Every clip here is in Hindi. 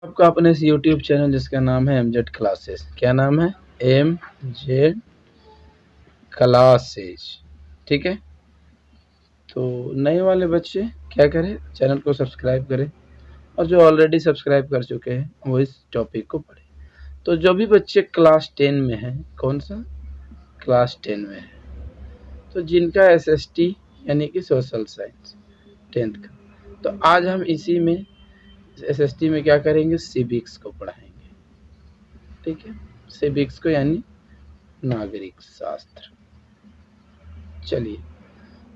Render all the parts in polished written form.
आपका अपने इस यूट्यूब चैनल जिसका नाम है एमजेड क्लासेस। क्या नाम है? Mz classes. ठीक है, तो नए वाले बच्चे क्या करें, चैनल को सब्सक्राइब करें और जो ऑलरेडी सब्सक्राइब कर चुके हैं वो इस टॉपिक को पढ़ें। तो जो भी बच्चे क्लास 10 में हैं, कौन सा क्लास 10 में है, तो जिनका एसएसटी यानी कि सोशल साइंस 10th का, तो आज हम इसी में एसएसटी में क्या करेंगे, सिविक्स को पढ़ाएंगे। ठीक है, सिविक्स को यानी नागरिक शास्त्र। चलिए,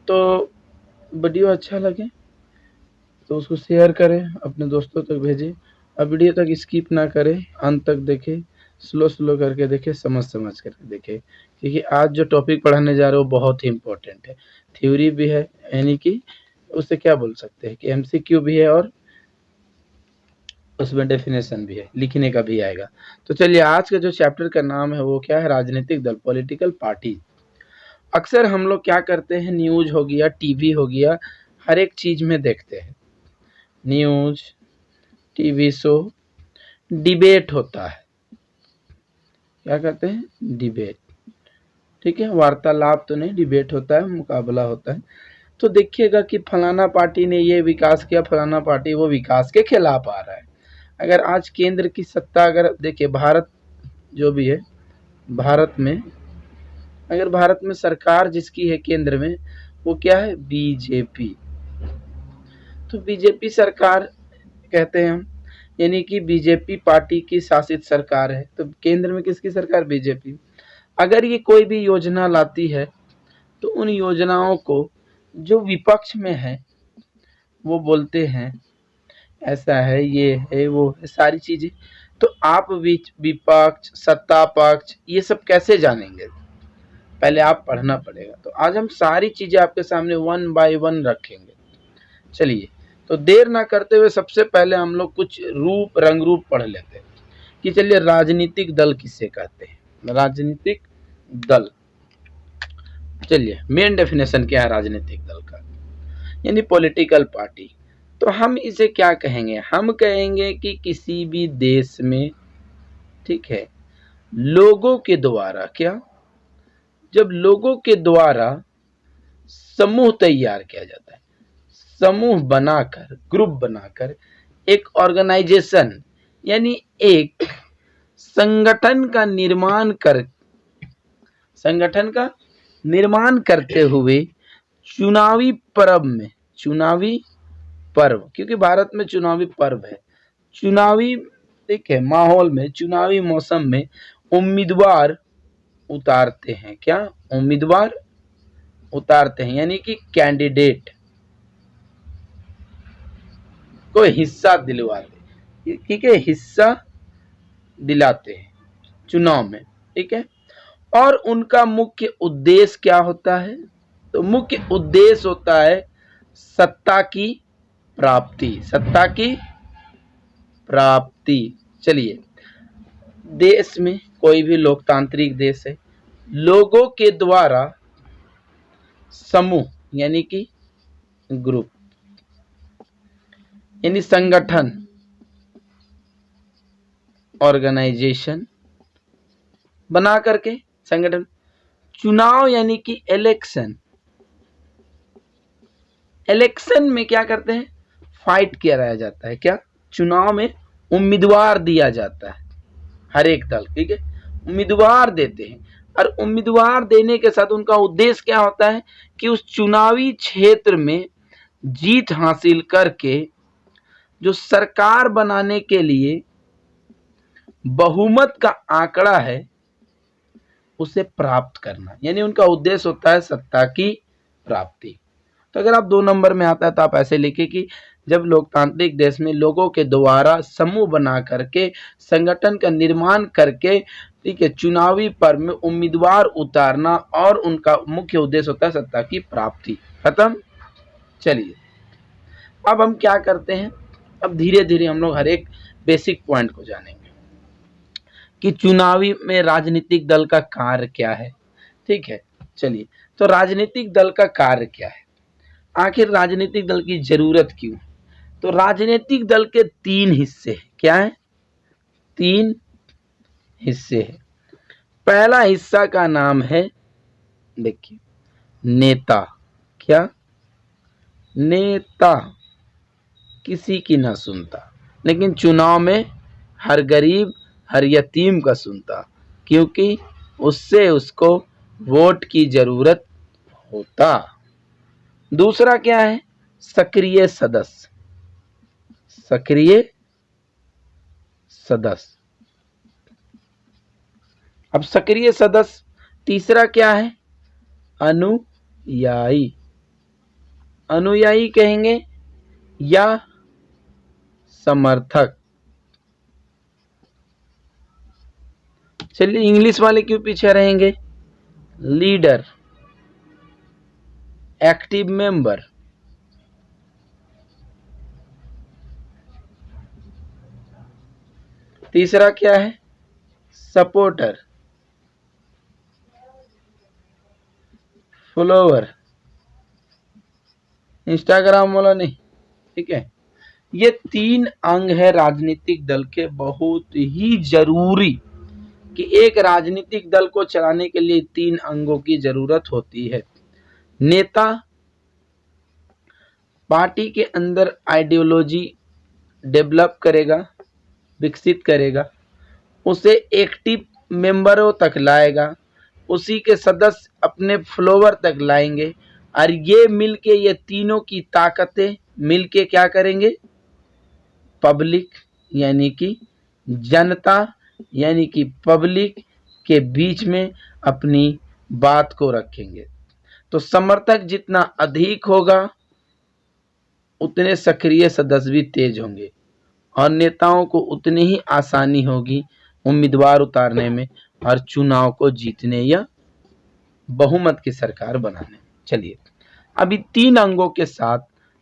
तो वीडियो अच्छा लगे तो उसको शेयर करें, अपने दोस्तों तक भेजें और वीडियो तक स्किप ना करें, अंत तक देखें, स्लो करके देखें, समझ करके देखें, क्योंकि आज जो टॉपिक पढ़ाने जा रहे हो बहुत ही इम्पोर्टेंट है। थ्योरी भी है, यानी कि उससे क्या बोल सकते हैं कि एमसीक्यू भी है और उसमें डेफिनेशन भी है, लिखने का भी आएगा। तो चलिए, आज का जो चैप्टर का नाम है वो क्या है, राजनीतिक दल, पॉलिटिकल पार्टी। अक्सर हम लोग क्या करते हैं, न्यूज हो गया, टीवी हो गया, हर एक चीज में देखते हैं, न्यूज, टीवी शो, डिबेट होता है। क्या कहते हैं? डिबेट। ठीक है, वार्तालाप तो नहीं, डिबेट होता है, मुकाबला होता है। तो देखिएगा कि फलाना पार्टी ने ये विकास किया, फलाना पार्टी वो विकास के खिलाफ आ रहा है। अगर आज केंद्र की सत्ता, अगर देखिए भारत जो भी है, भारत में अगर भारत में सरकार जिसकी है केंद्र में, वो क्या है, बीजेपी। तो बीजेपी सरकार कहते हैं हम, यानी कि बीजेपी पार्टी की शासित सरकार है। तो केंद्र में किसकी सरकार? बीजेपी। अगर ये कोई भी योजना लाती है तो उन योजनाओं को जो विपक्ष में है वो बोलते हैं ऐसा है, ये है, वो है, सारी चीजें। तो आप विपक्ष, सत्ता पक्ष, ये सब कैसे जानेंगे? पहले आप पढ़ना पड़ेगा। तो आज हम सारी चीजें आपके सामने वन बाय वन रखेंगे। चलिए, तो देर ना करते हुए सबसे पहले हम लोग कुछ रंग रूप पढ़ लेते हैं कि चलिए राजनीतिक दल किसे कहते हैं। राजनीतिक दल, चलिए मेन डेफिनेशन क्या है राजनीतिक दल का, यानी पॉलिटिकल पार्टी। तो हम इसे क्या कहेंगे, हम कहेंगे कि किसी भी देश में, ठीक है, लोगों के द्वारा, क्या, जब लोगों के द्वारा समूह तैयार किया जाता है, समूह बनाकर, ग्रुप बनाकर एक ऑर्गेनाइजेशन यानी एक संगठन का निर्माण करते हुए चुनावी पर्व, क्योंकि भारत में चुनावी पर्व है, चुनावी, ठीक है, माहौल में, चुनावी मौसम में उम्मीदवार उतारते हैं। क्या? उम्मीदवार उतारते हैं, यानी कि कैंडिडेट को हिस्सा दिलवाते, ठीक है, हिस्सा दिलाते हैं चुनाव में। ठीक है, और उनका मुख्य उद्देश्य क्या होता है? तो मुख्य उद्देश्य होता है सत्ता की प्राप्ति। चलिए, देश में, कोई भी लोकतांत्रिक देश है, लोगों के द्वारा समूह यानी कि ग्रुप, यानी संगठन, ऑर्गेनाइजेशन बना करके संगठन, चुनाव यानी कि इलेक्शन में क्या करते हैं, फाइट किया जाता है। क्या? चुनाव में उम्मीदवार दिया जाता है, हर एक दल, ठीक है, उम्मीदवार देते हैं, और उम्मीदवार देने के साथ उनका उद्देश्य क्या होता है कि उस चुनावी क्षेत्र में जीत हासिल करके जो सरकार बनाने के लिए बहुमत का आंकड़ा है उसे प्राप्त करना, यानी उनका उद्देश्य होता है सत्ता की प्राप्ति। तो अगर आप 2 नंबर में आता है तो आप ऐसे लिखिए कि जब लोकतांत्रिक देश में लोगों के द्वारा समूह बना करके, संगठन का निर्माण करके, ठीक है, चुनावी पर्व में उम्मीदवार उतारना और उनका मुख्य उद्देश्य होता है सत्ता की प्राप्ति। खत्म। चलिए, अब हम क्या करते हैं, अब धीरे धीरे हम लोग हर एक बेसिक पॉइंट को जानेंगे कि चुनावी में राजनीतिक दल का कार्य क्या है। ठीक है, चलिए, तो राजनीतिक दल का कार्य क्या है, आखिर राजनीतिक दल की जरूरत क्यों? तो राजनीतिक दल के 3 हिस्से हैं। क्या है? 3 हिस्से हैं। पहला हिस्सा का नाम है, देखिए, नेता। क्या? नेता किसी की ना सुनता, लेकिन चुनाव में हर गरीब हर यतीम का सुनता, क्योंकि उससे उसको वोट की जरूरत होता। दूसरा क्या है? सक्रिय सदस्य। सक्रिय सदस्य। अब सक्रिय सदस्य। तीसरा क्या है? अनुयायी। अनुयायी कहेंगे या समर्थक। चलिए, इंग्लिश वाले क्यों पीछे रहेंगे? Leader, active member. तीसरा क्या है? Supporter, follower. इंस्टाग्राम वाला नहीं, ठीक है। ये 3 अंग है राजनीतिक दल के, बहुत ही जरूरी, कि एक राजनीतिक दल को चलाने के लिए 3 अंगों की जरूरत होती है। नेता पार्टी के अंदर आइडियोलॉजी डेवलप करेगा, विकसित करेगा, उसे एक्टिव मेंबरों तक लाएगा, उसी के सदस्य अपने फॉलोवर तक लाएंगे, और ये मिलके, ये तीनों की ताकतें मिलके क्या करेंगे? पब्लिक यानी कि जनता यानी कि पब्लिक के बीच में अपनी बात को रखेंगे। तो समर्थक जितना अधिक होगा, उतने सक्रिय सदस्य भी तेज होंगे, और नेताओं को उतनी ही आसानी होगी उम्मीदवार उतारने में और चुनाव को जीतने या बहुमत की सरकार बनाने। चलिए, अभी 3 अंगों के साथ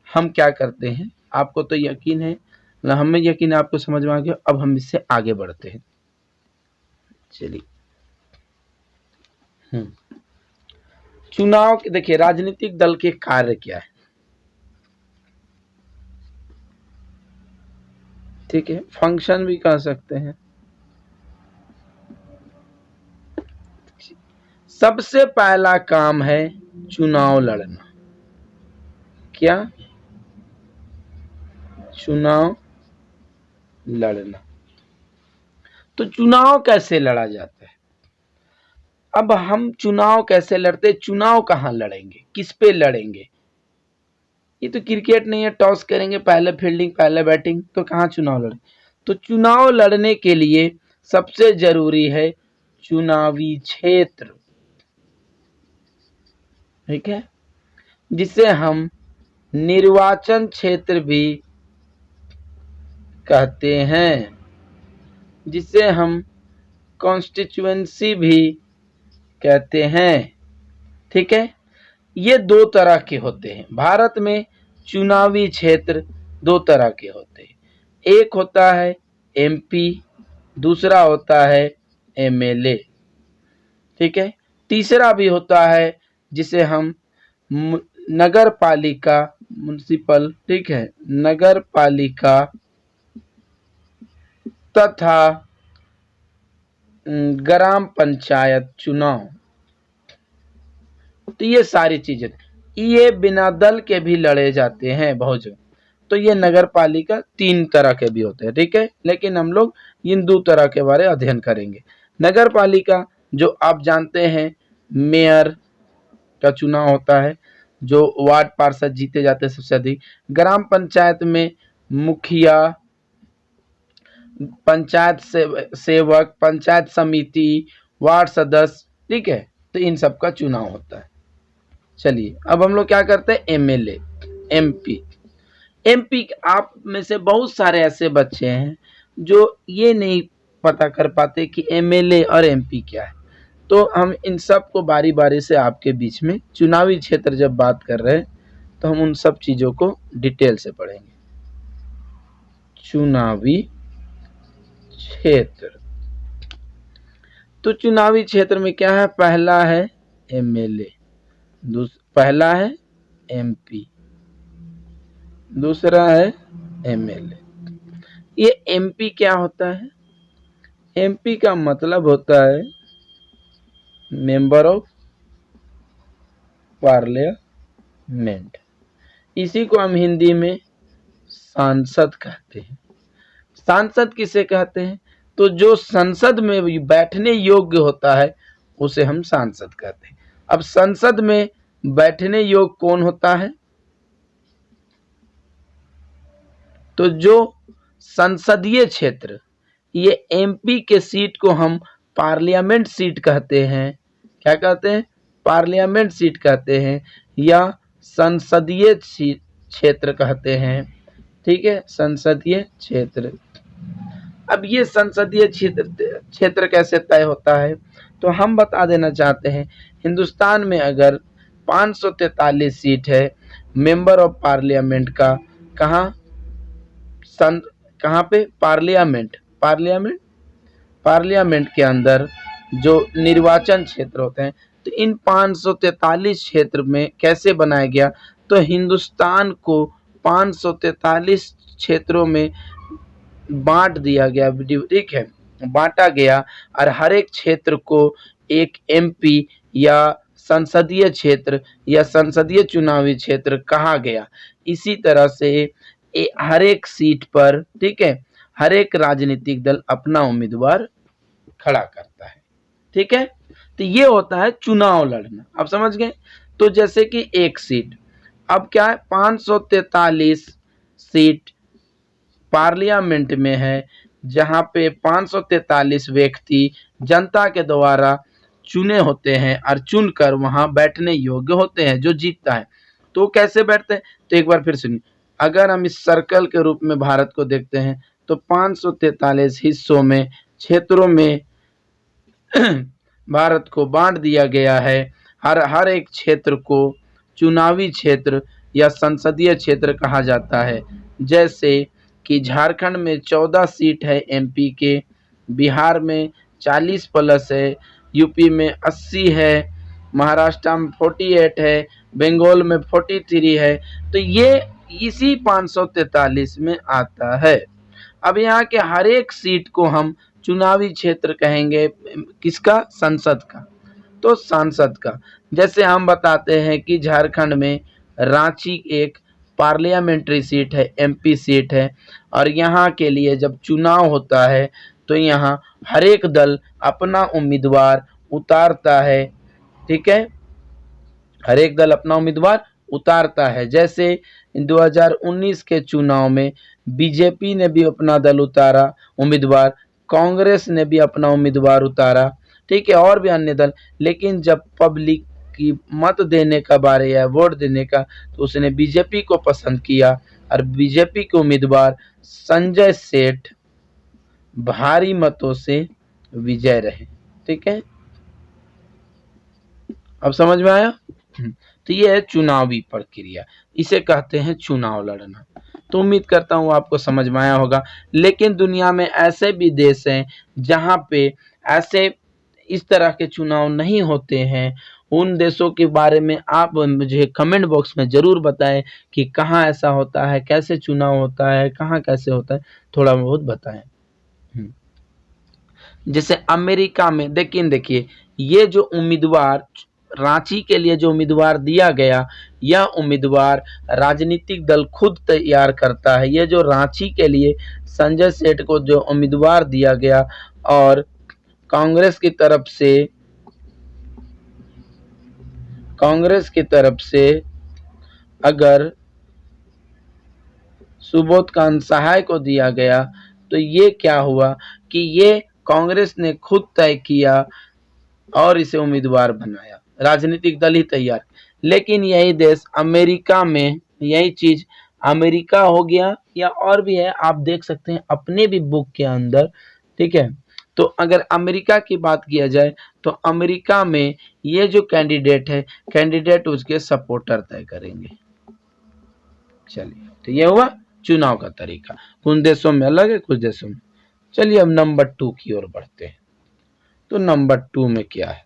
हम क्या करते हैं, आपको तो यकीन है, हमें यकीन है आपको समझ में आ गया। अब हम इससे आगे बढ़ते हैं। चलिए, चुनाव, देखिए, राजनीतिक दल के कार्य क्या है, ठीक है, फंक्शन भी कह सकते हैं। सबसे पहला काम है चुनाव लड़ना। क्या? चुनाव लड़ना। तो चुनाव कैसे लड़ा जाता है? अब हम चुनाव कैसे लड़ते, चुनाव कहां लड़ेंगे, किस पे लड़ेंगे? ये तो क्रिकेट नहीं है, टॉस करेंगे, पहले फील्डिंग पहले बैटिंग, तो कहां चुनाव लड़े? तो चुनाव लड़ने के लिए सबसे जरूरी है चुनावी क्षेत्र, ठीक है, जिसे हम निर्वाचन क्षेत्र भी कहते हैं, जिसे हम कॉन्स्टिट्यूएंसी भी कहते हैं, ठीक है। ये 2 तरह के होते हैं भारत में। चुनावी क्षेत्र 2 तरह के होते हैं, एक होता है एमपी, दूसरा होता है एमएलए, ठीक है। तीसरा भी होता है जिसे हम नगर पालिका, म्युनिसिपल, ठीक है, नगर पालिका तथा ग्राम पंचायत चुनाव। तो ये सारी चीजें, ये बिना दल के भी लड़े जाते हैं बहुत जगह। तो ये नगर पालिका 3 तरह के भी होते हैं, ठीक है, लेकिन हम लोग इन 2 तरह के बारे में अध्ययन करेंगे। नगर पालिका, जो आप जानते हैं, मेयर का चुनाव होता है, जो वार्ड पार्षद जीते जाते हैं सबसे अधिक। ग्राम पंचायत में मुखिया, पंचायत सेवक, पंचायत समिति, वार्ड सदस्य, ठीक है, तो इन सब का चुनाव होता है। चलिए, अब हम लोग क्या करते हैं, एमएलए, एमपी। एमपी, आप में से बहुत सारे ऐसे बच्चे हैं जो ये नहीं पता कर पाते कि एमएलए और एमपी क्या है। तो हम इन सब को बारी बारी से आपके बीच में, चुनावी क्षेत्र जब बात कर रहे हैं तो हम उन सब चीजों को डिटेल से पढ़ेंगे। चुनावी क्षेत्र, तो चुनावी क्षेत्र में क्या है, पहला है एमएलए, पहला है एमपी, दूसरा है एमएलए। ये एमपी क्या होता है? एमपी का मतलब होता है मेंबर ऑफ पार्लियामेंट। इसी को हम हिंदी में सांसद कहते हैं। सांसद किसे कहते हैं? तो जो संसद में बैठने योग्य होता है उसे हम सांसद कहते हैं। अब संसद में बैठने योग्य कौन होता है? तो जो संसदीय क्षेत्र, ये एमपी के सीट को हम पार्लियामेंट सीट कहते हैं। क्या कहते हैं? पार्लियामेंट सीट कहते हैं या संसदीय क्षेत्र कहते हैं। ठीक है, संसदीय क्षेत्र। अब ये संसदीय क्षेत्र कैसे तय होता है? तो हम बता देना चाहते हैं, हिंदुस्तान में अगर 543 सीट है मेंबर ऑफ पार्लियामेंट का, कहाँ पे? पार्लियामेंट के अंदर जो निर्वाचन क्षेत्र होते हैं, तो इन 543 क्षेत्र में कैसे बनाया गया? तो हिंदुस्तान को 543 क्षेत्रों में बांट दिया गया। ठीक है, बांटा गया और हर एक क्षेत्र को एक एमपी या संसदीय क्षेत्र या संसदीय चुनावी क्षेत्र कहा गया। इसी तरह से हर एक सीट पर, ठीक है, हर एक राजनीतिक दल अपना उम्मीदवार खड़ा करता है। ठीक है, तो ये होता है चुनाव लड़ना। अब समझ गए? तो जैसे कि एक सीट, अब क्या है, 543 सीट पार्लियामेंट में है, जहां पे 543 व्यक्ति जनता के द्वारा चुने होते हैं और चुनकर वहां बैठने योग्य होते हैं। जो जीतता है तो कैसे बैठते हैं? तो एक बार फिर सुनिए, अगर हम इस सर्कल के रूप में भारत को देखते हैं तो 543 हिस्सों में, क्षेत्रों में भारत को बांट दिया गया है। हर एक क्षेत्र को चुनावी क्षेत्र या संसदीय क्षेत्र कहा जाता है। जैसे कि झारखंड में 14 सीट है एमपी के, बिहार में 40 प्लस है, यूपी में 80 है, महाराष्ट्र में 48 है, बंगाल में 43 है। तो ये इसी 543 में आता है। अब यहाँ के हर एक सीट को हम चुनावी क्षेत्र कहेंगे। किसका? संसद का। तो सांसद का, जैसे हम बताते हैं कि झारखंड में रांची एक पार्लियामेंट्री सीट है, एमपी सीट है, और यहाँ के लिए जब चुनाव होता है तो यहाँ हर एक दल अपना उम्मीदवार उतारता है। ठीक है, हर एक दल अपना उम्मीदवार उतारता है। जैसे 2019 के चुनाव में बीजेपी ने भी अपना दल उतारा उम्मीदवार, कांग्रेस ने भी अपना उम्मीदवार उतारा, ठीक है, और भी अन्य दल। लेकिन जब पब्लिक की मत देने का बारे या वोट देने का, तो उसने बीजेपी को पसंद किया और बीजेपी के उम्मीदवार संजय सेठ भारी मतों से विजय रहे। ठीक है, अब समझ में आया? तो ये है चुनावी प्रक्रिया, इसे कहते हैं चुनाव लड़ना। तो उम्मीद करता हूँ आपको समझ में आया होगा। लेकिन दुनिया में ऐसे भी देश हैं जहाँ पे ऐसे इस तरह के चुनाव नहीं होते हैं। उन देशों के बारे में आप मुझे कमेंट बॉक्स में जरूर बताएं कि कहाँ ऐसा होता है, कैसे चुनाव होता है, कहाँ कैसे होता है, थोड़ा बहुत बताएं। जैसे अमेरिका में देखिए ये जो उम्मीदवार रांची के लिए जो उम्मीदवार दिया गया, यह उम्मीदवार राजनीतिक दल खुद तैयार करता है। ये जो रांची के लिए संजय सेठ को जो उम्मीदवार दिया गया, और कांग्रेस की तरफ से अगर सुबोध कांत सहाय को दिया गया, तो ये क्या हुआ कि ये कांग्रेस ने खुद तय किया और इसे उम्मीदवार बनाया, राजनीतिक दल ही तैयार। लेकिन यही देश अमेरिका में यही चीज, अमेरिका हो गया या और भी है, आप देख सकते हैं अपने भी बुक के अंदर। ठीक है, तो अगर अमेरिका की बात किया जाए तो अमेरिका में ये जो कैंडिडेट है, कैंडिडेट उसके सपोर्टर तय करेंगे। चलिए, तो ये हुआ चुनाव का तरीका। कुछ देशों में अलग है, कुछ देशों में। चलिए अब नंबर 2 की ओर बढ़ते हैं। तो नंबर 2 में क्या है?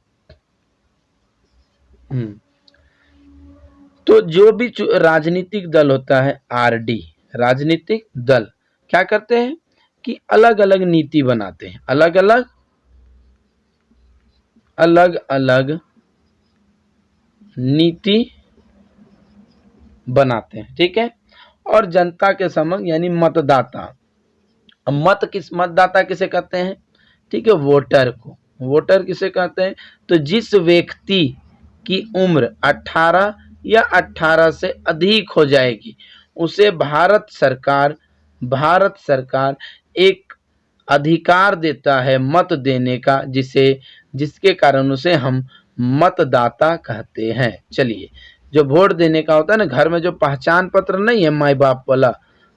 तो जो भी राजनीतिक दल होता है, आरडी, राजनीतिक दल क्या करते हैं कि अलग अलग नीति बनाते हैं, अलग अलग नीति बनाते हैं, ठीक है। और जनता के समक्ष यानी मतदाता, मतदाता किसे कहते हैं, ठीक है, वोटर को। वोटर किसे कहते हैं, तो जिस व्यक्ति की उम्र 18 या 18 से अधिक हो जाएगी उसे भारत सरकार एक अधिकार देता है मत देने का, जिसके कारण उसे हम मतदाता कहते हैं। चलिए, जो वोट देने का होता है ना, घर में जो पहचान पत्र नहीं है, माई बाप वाला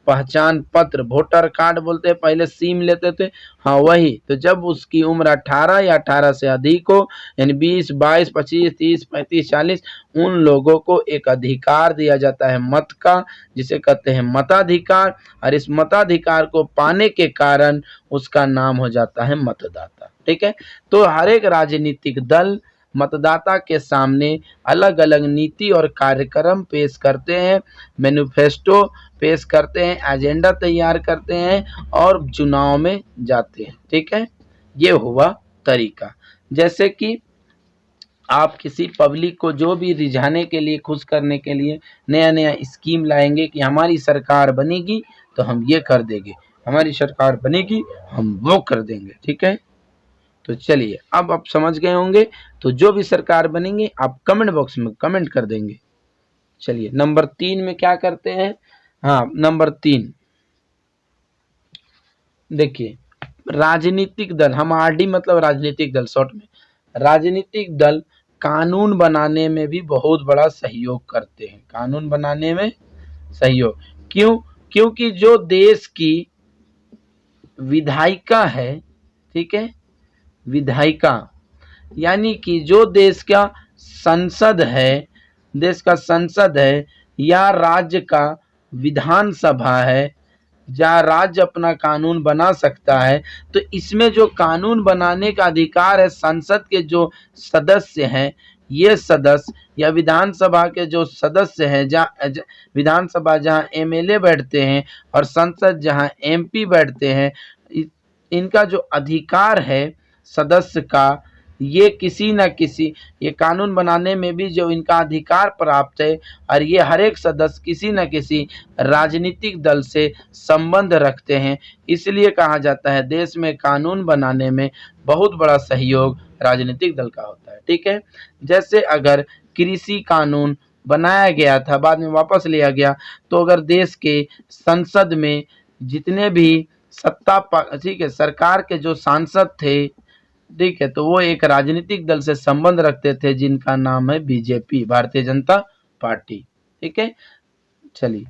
पहचान पत्र, वोटर कार्ड बोलते हैं, पहले सिम लेते थे, हाँ वही। तो जब उसकी उम्र 18 या 18 से अधिक हो, यानी 20, 22, 25, 30, 35, 40, उन लोगों को एक अधिकार दिया जाता है मत का, जिसे कहते हैं मताधिकार। और इस मताधिकार को पाने के कारण उसका नाम हो जाता है मतदाता, ठीक है। तो हर एक राजनीतिक दल मतदाता के सामने अलग अलग नीति और कार्यक्रम पेश करते हैं, मैनिफेस्टो पेश करते हैं, एजेंडा तैयार करते हैं और चुनाव में जाते हैं, ठीक है। ये हुआ तरीका। जैसे कि आप किसी पब्लिक को जो भी रिझाने के लिए, खुश करने के लिए नया नया स्कीम लाएंगे कि हमारी सरकार बनेगी तो हम ये कर देंगे, हमारी सरकार बनेगी हम वो कर देंगे, ठीक है। तो चलिए, अब आप समझ गए होंगे। तो जो भी सरकार बनेंगे आप कमेंट बॉक्स में कमेंट कर देंगे। चलिए, नंबर 3 में क्या करते हैं, हाँ नंबर 3 देखिए, राजनीतिक दल, हम आरडी मतलब राजनीतिक दल शॉर्ट में, राजनीतिक दल कानून बनाने में भी बहुत बड़ा सहयोग करते हैं, कानून बनाने में सहयोग। क्यों? क्योंकि जो देश की विधायिका है, ठीक है, विधायिका यानी कि जो देश का संसद है, देश का संसद है या राज्य का विधानसभा है, जहाँ राज्य अपना कानून बना सकता है, तो इसमें जो कानून बनाने का अधिकार है, संसद के जो सदस्य हैं, ये सदस्य या विधानसभा के जो सदस्य हैं, जहाँ विधानसभा जहाँ एमएलए बैठते हैं और संसद जहाँ एमपी बैठते हैं, इनका जो अधिकार है सदस्य का, ये किसी न किसी, ये कानून बनाने में भी जो इनका अधिकार प्राप्त है, और ये हर एक सदस्य किसी न किसी राजनीतिक दल से संबंध रखते हैं। इसलिए कहा जाता है देश में कानून बनाने में बहुत बड़ा सहयोग राजनीतिक दल का होता है, ठीक है। जैसे अगर कृषि कानून बनाया गया था, बाद में वापस लिया गया, तो अगर देश के संसद में जितने भी सत्ता, ठीक है, सरकार के जो सांसद थे, ठीक है, तो वो एक राजनीतिक दल से संबंध रखते थे जिनका नाम है बीजेपी, भारतीय जनता पार्टी, ठीक है। चलिए,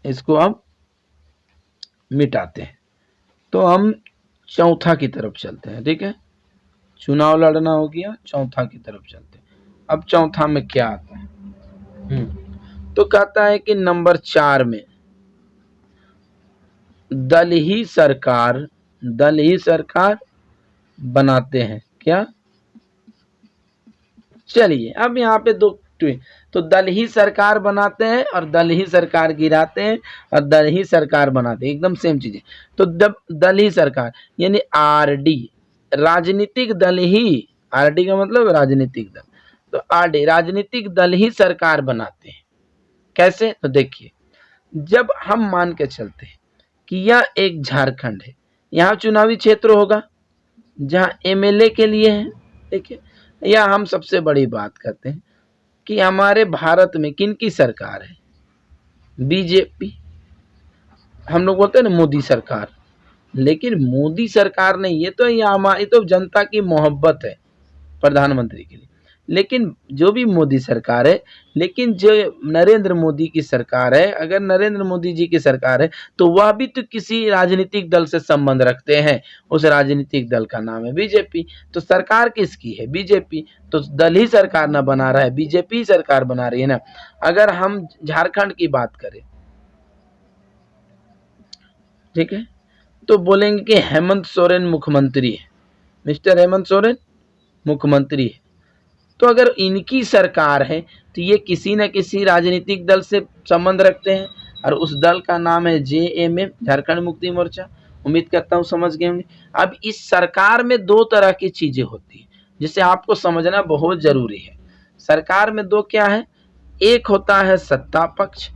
इसको अब मिटाते हैं। तो हम चौथा की तरफ चलते हैं, ठीक है। चुनाव लड़ना हो गया, चौथा की तरफ चलते हैं। अब चौथा में क्या आता है, तो कहता है कि नंबर 4 में दल ही सरकार बनाते हैं क्या। चलिए, अब यहाँ पे दो, तो दल ही सरकार बनाते हैं और दल ही सरकार गिराते हैं और दल ही सरकार बनाते हैं, एकदम सेम चीजें। तो दल ही सरकार यानी आरडी, राजनीतिक दल ही, आरडी का मतलब राजनीतिक दल, तो आरडी राजनीतिक दल ही सरकार बनाते हैं। कैसे? तो देखिए, जब हम मान के चलते हैं कि यह एक झारखंड है, यहाँ चुनावी क्षेत्र होगा जहाँ एमएलए के लिए है, ठीक है, या हम सबसे बड़ी बात करते हैं कि हमारे भारत में किन की सरकार है, बीजेपी। हम लोग बोलते हैं ना मोदी सरकार, लेकिन मोदी सरकार नहीं, ये तो हमारी तो जनता की मोहब्बत है प्रधानमंत्री के लिए। लेकिन जो भी मोदी सरकार है, लेकिन जो नरेंद्र मोदी की सरकार है, अगर नरेंद्र मोदी जी की सरकार है तो वह भी तो किसी राजनीतिक दल से संबंध रखते हैं, उस राजनीतिक दल का नाम है बीजेपी। तो सरकार किसकी है? बीजेपी। तो दल ही सरकार ना बना रहा है, बीजेपी सरकार बना रही है ना। अगर हम झारखंड की बात करें, ठीक है, तो बोलेंगे कि हेमंत सोरेन मुख्यमंत्री है, मिस्टर हेमंत सोरेन मुख्यमंत्री है। तो अगर इनकी सरकार है तो ये किसी न किसी राजनीतिक दल से संबंध रखते हैं, और उस दल का नाम है जेएमएम, झारखंड मुक्ति मोर्चा। उम्मीद करता हूँ समझ गए होंगे। अब इस सरकार में दो तरह की चीजें होती हैं जिसे आपको समझना बहुत जरूरी है। सरकार में दो क्या है, एक होता है सत्ता पक्ष,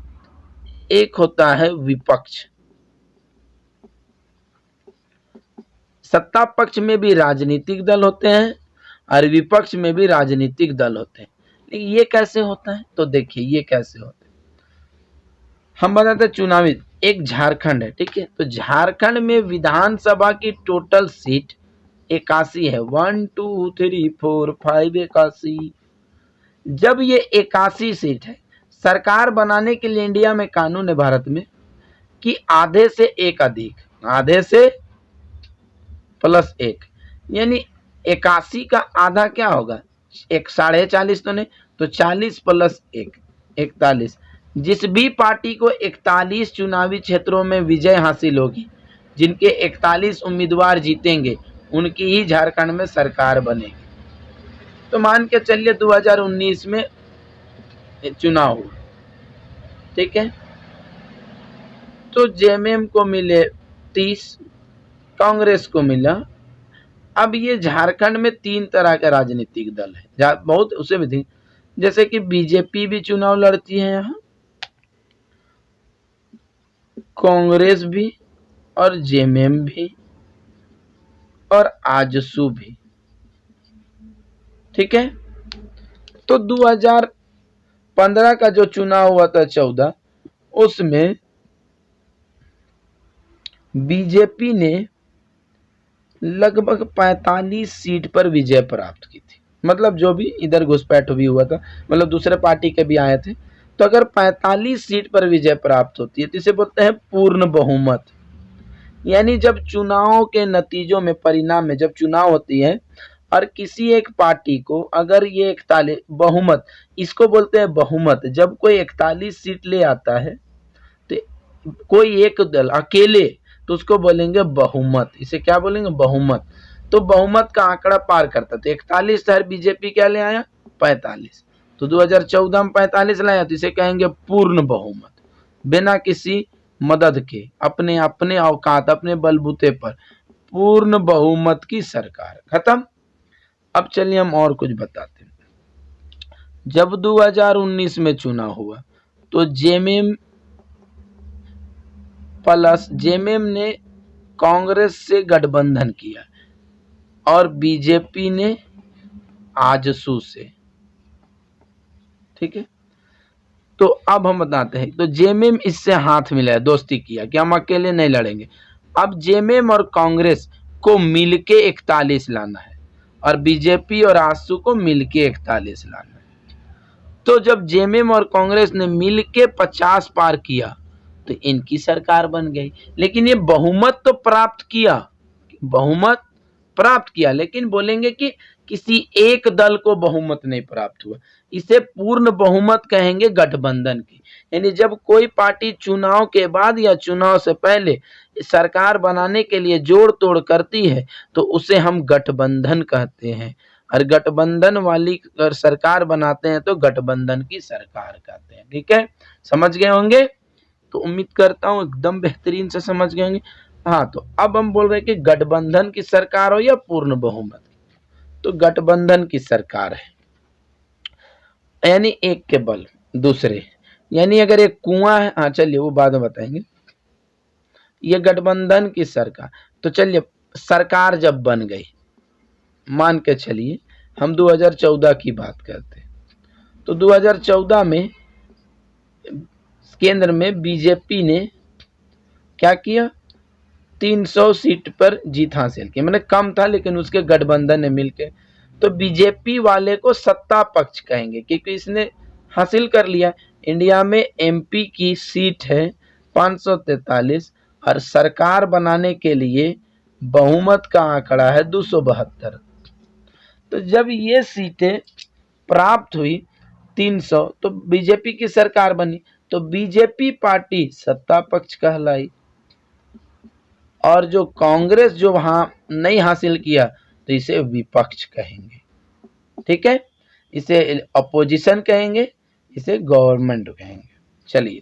एक होता है विपक्ष। सत्ता पक्ष में भी राजनीतिक दल होते हैं और विपक्ष में भी राजनीतिक दल होते हैं। लेकिन ये कैसे होता है, तो देखिए ये कैसे होता है। हम बताते हैं चुनावी, एक झारखंड है, ठीक है। तो झारखंड में विधानसभा की टोटल सीट 81 है, 1 2 3 4 5 81। जब ये 81 सीट है, सरकार बनाने के लिए इंडिया में कानून है भारत में कि आधे से एक अधिक, आधे से प्लस एक, यानी 81 का आधा क्या होगा, एक 40.5 तो नहीं, तो 40 प्लस एक 41। जिस भी पार्टी को 41 चुनावी क्षेत्रों में विजय हासिल होगी, जिनके 41 उम्मीदवार जीतेंगे, उनकी ही झारखंड में सरकार बनेगी। तो मान के चलिए 2019 में चुनाव हुआ, ठीक है। तो जेएमएम को मिले 30, कांग्रेस को मिला। अब ये झारखंड में 3 तरह का राजनीतिक दल है, बहुत उसे भी थी, जैसे कि बीजेपी भी चुनाव लड़ती है यहाँ, कांग्रेस भी और जेएमएम भी और आजसू भी, ठीक है। तो 2015 का जो चुनाव हुआ था 14, उसमें बीजेपी ने लगभग 45 सीट पर विजय प्राप्त की थी। मतलब जो भी इधर घुसपैठ भी हुआ था, मतलब दूसरे पार्टी के भी आए थे। तो अगर 45 सीट पर विजय प्राप्त होती है तो इसे बोलते हैं पूर्ण बहुमत। यानी जब चुनाव के नतीजों में, परिणाम में, जब चुनाव होती है और किसी एक पार्टी को अगर ये 41 बहुमत, इसको बोलते हैं बहुमत। जब कोई 41 सीट ले आता है तो कोई एक दल अकेले, तो उसको बोलेंगे बहुमत। इसे क्या बोलेंगे, बहुमत। तो बहुमत का आंकड़ा पार करता, तो 41 शहर बीजेपी क्या ले आया, 45। तो 2014 में 45 लाया, तो इसे कहेंगे पूर्ण बहुमत, बिना किसी मदद के, अपने अपने औकात, अपने बलबूते पर पूर्ण बहुमत की सरकार। खत्म। अब चलिए हम और कुछ बताते हैं। जब 2019 में चुनाव हुआ तो जेएमएम ने कांग्रेस से गठबंधन किया और बीजेपी ने आजसू से, ठीक है। तो अब हम बताते हैं, तो जेएमएम इससे हाथ मिलाया, दोस्ती किया कि हम अकेले नहीं लड़ेंगे। अब जेएमएम और कांग्रेस को मिलके 41 लाना है और बीजेपी और आजसू को मिलके 41 लाना है। तो जब जेएमएम और कांग्रेस ने मिलके 50 पार किया तो इनकी सरकार बन गई। लेकिन ये बहुमत तो प्राप्त किया, बहुमत प्राप्त किया, लेकिन बोलेंगे कि किसी एक दल को बहुमत नहीं प्राप्त हुआ। इसे पूर्ण बहुमत कहेंगे गठबंधन की। यानी जब कोई पार्टी चुनाव के बाद या चुनाव से पहले सरकार बनाने के लिए जोड़ तोड़ करती है तो उसे हम गठबंधन कहते हैं। और गठबंधन वाली अगर सरकार बनाते हैं तो गठबंधन की सरकार कहते हैं। ठीक है, समझ गए होंगे। तो उम्मीद करता हूँ एकदम बेहतरीन से समझ गए होंगे। हाँ, तो अब हम बोल रहे हैं कि गठबंधन की सरकार हो या पूर्ण बहुमत, तो गठबंधन की सरकार है। यानी एक के बल दूसरे, यानी अगर एक कुआं है, हाँ चलिए वो बाद में बताएंगे। ये गठबंधन की सरकार, तो चलिए सरकार जब बन गई, मान के चलिए हम 2014 की बात करते हैं, तो 2014 में केंद्र में बीजेपी ने क्या किया, 300 सीट पर जीत हासिल की। मैंने कम था लेकिन उसके गठबंधन ने मिलकर, तो बीजेपी वाले को सत्ता पक्ष कहेंगे क्योंकि इसने हासिल कर लिया। इंडिया में एमपी की सीट है 543 और सरकार बनाने के लिए बहुमत का आंकड़ा है 272। तो जब ये सीटें प्राप्त हुई 300, तो बीजेपी की सरकार बनी, तो बीजेपी पार्टी सत्ता पक्ष कहलाई और जो कांग्रेस जो वहां नहीं हासिल किया तो इसे विपक्ष कहेंगे। ठीक है, इसे अपोजिशन कहेंगे, इसे गवर्नमेंट कहेंगे। चलिए,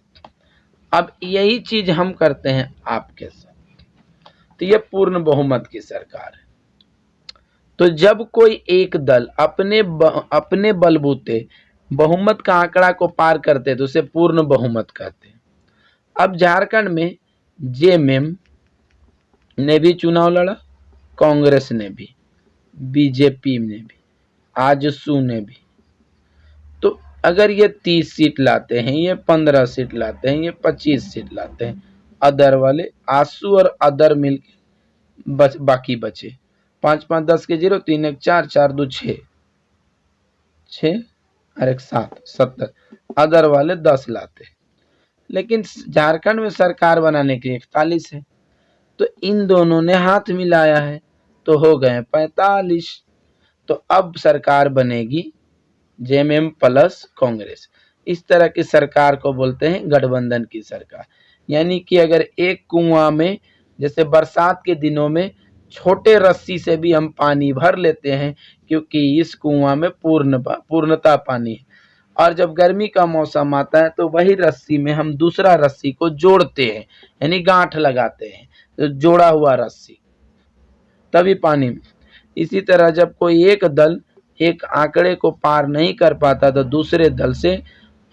अब यही चीज हम करते हैं आपके साथ। तो ये पूर्ण बहुमत की सरकार है। तो जब कोई एक दल अपने बलबूते बहुमत का आंकड़ा को पार करते तो उसे पूर्ण बहुमत कहते हैं। अब झारखंड में जेएमएम ने भी चुनाव लड़ा, कांग्रेस ने भी, बीजेपी ने भी, आजसू ने भी। तो अगर ये 30 सीट लाते हैं, ये 15 सीट लाते हैं, ये 25 सीट लाते हैं, अदर वाले आसू और अदर मिलके बाकी बचे 5 5 10 के 0, 3 1 4, 4 2 6, 6 और 1 7, 70। अदर वाले 10 लाते हैं। लेकिन झारखंड में सरकार बनाने के 41 है, तो इन दोनों ने हाथ मिलाया है, तो हो गए 45। तो अब सरकार बनेगी जेएमएम प्लस कांग्रेस। इस तरह की सरकार को बोलते हैं गठबंधन की सरकार। यानी कि अगर एक कुआं में, जैसे बरसात के दिनों में छोटे रस्सी से भी हम पानी भर लेते हैं, क्योंकि इस कुआं में पूर्णता पानी है, और जब गर्मी का मौसम आता है तो वही रस्सी में हम दूसरा रस्सी को जोड़ते हैं, यानी गांठ लगाते हैं, तो जोड़ा हुआ रस्सी, तभी पानी में। इसी तरह जब कोई एक दल एक आंकड़े को पार नहीं कर पाता तो दूसरे दल से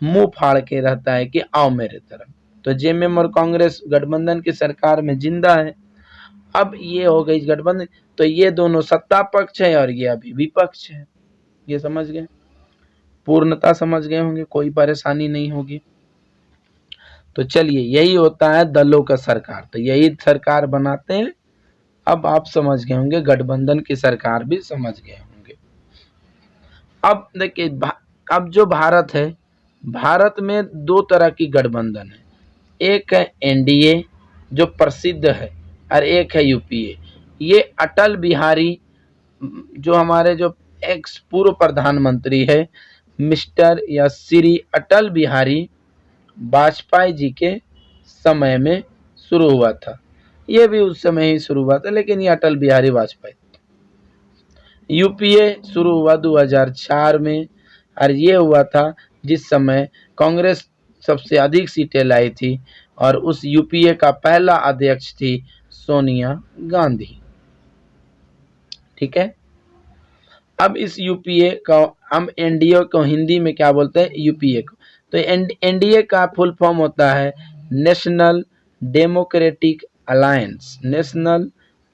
मुंह फाड़ के रहता है कि आओ मेरे तरफ। तो जेएमएम और कांग्रेस गठबंधन की सरकार में जिंदा है। अब ये हो गई गठबंधन, तो ये दोनों सत्ता पक्ष है और ये अभी विपक्ष है। ये समझ गए, पूर्णता समझ गए होंगे, कोई परेशानी नहीं होगी। तो चलिए, यही होता है दलों का सरकार, तो यही सरकार बनाते हैं। अब आप समझ गए होंगे, गठबंधन की सरकार भी समझ गए होंगे। अब देखिए, अब जो भारत है, भारत में दो तरह की गठबंधन है। एक है एनडीए जो प्रसिद्ध है, और एक है यूपीए। ये अटल बिहारी, जो हमारे जो एक्स पूर्व प्रधानमंत्री है, मिस्टर या श्री अटल बिहारी वाजपेयी जी के समय में शुरू हुआ था। ये भी उस समय ही शुरू हुआ था, लेकिन ये अटल बिहारी वाजपेयी। यूपीए शुरू हुआ 2004 में, और ये हुआ था जिस समय कांग्रेस सबसे अधिक सीटें लाई थी, और उस यूपीए का पहला अध्यक्ष थी सोनिया गांधी। ठीक है। अब इस यूपीए का, हम एनडीए को हिंदी में क्या बोलते हैं, यूपीए को। तो एनडीए का फुल फॉर्म होता है national democratic alliance, national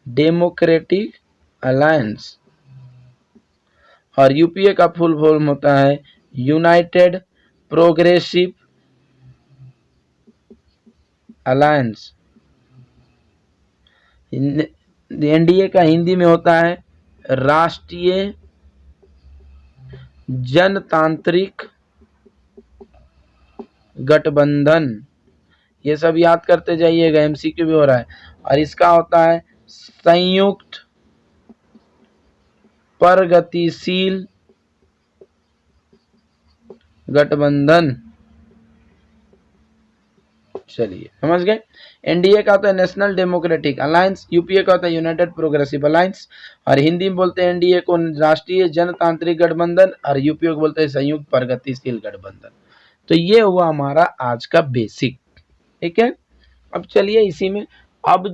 democratic alliance. और यूपीए का फुल फॉर्म होता है यूनाइटेड प्रोग्रेसिव अलायंस। एनडीए का हिंदी में होता है राष्ट्रीय जनतांत्रिक गठबंधन। ये सब याद करते जाइएगा, एमसीक्यू भी हो रहा है। और इसका होता है संयुक्त प्रगतिशील गठबंधन। चलिए, समझ गए। एनडीए का होता है नेशनल डेमोक्रेटिक अलायंस, यूपीए का होता है यूनाइटेड प्रोग्रेसिव अलायंस, और हिंदी में बोलते हैं एनडीए को राष्ट्रीय जनतांत्रिक गठबंधन, और यूपीए को बोलते हैं संयुक्त प्रगतिशील गठबंधन। तो ये हुआ हमारा आज का बेसिक। ठीक है। अब चलिए, इसी में अब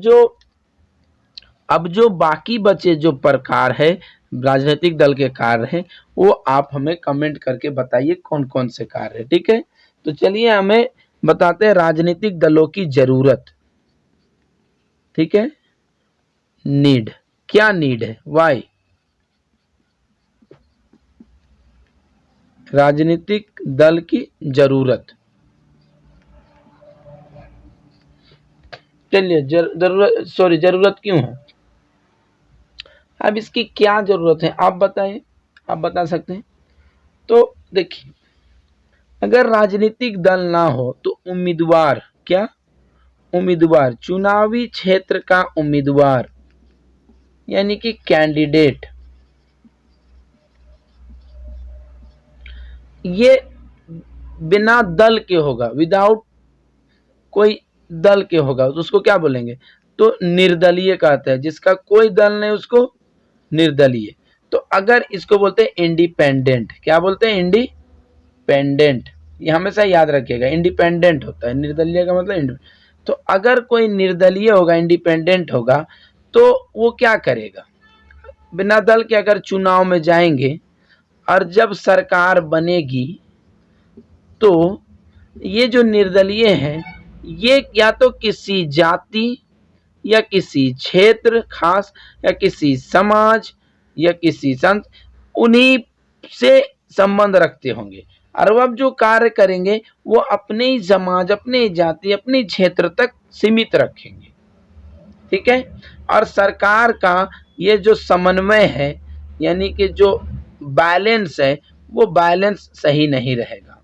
जो बाकी बचे जो प्रकार है, राजनीतिक दल के कार्य हैं, वो आप हमें कमेंट करके बताइए कौन कौन से कार्य है। ठीक है। तो चलिए, हमें बताते हैं राजनीतिक दलों की जरूरत। ठीक है। नीड, क्या नीड है, वाई। राजनीतिक दल की जरूरत। चलिए, जरूरत क्यों है, अब इसकी क्या जरूरत है आप बताइए, आप बता सकते हैं। तो देखिए, अगर राजनीतिक दल ना हो तो उम्मीदवार, क्या उम्मीदवार, चुनावी क्षेत्र का उम्मीदवार, यानी कि कैंडिडेट, ये बिना दल के होगा, विदाउट कोई दल के होगा, तो उसको क्या बोलेंगे, तो निर्दलीय कहते हैं। जिसका कोई दल नहीं उसको निर्दलीय। तो अगर इसको बोलते हैं इंडिपेंडेंट, क्या बोलते हैं? इंडिपेंडेंट, ये हमेशा याद रखिएगा, इंडिपेंडेंट होता है, निर्दलीय का मतलब इंडिपेंडेंट। तो अगर कोई निर्दलीय होगा, इंडिपेंडेंट होगा, तो वो क्या करेगा? बिना दल के अगर चुनाव में जाएंगे और जब सरकार बनेगी तो ये जो निर्दलीय हैं ये या तो किसी जाति या किसी क्षेत्र खास या किसी समाज या किसी संत, उन्हीं से संबंध रखते होंगे और वो अब जो कार्य करेंगे वो अपने ही समाज, अपने ही जाति, अपने क्षेत्र तक सीमित रखेंगे, ठीक है। और सरकार का ये जो समन्वय है, यानी कि जो बैलेंस है, वो बैलेंस सही नहीं रहेगा,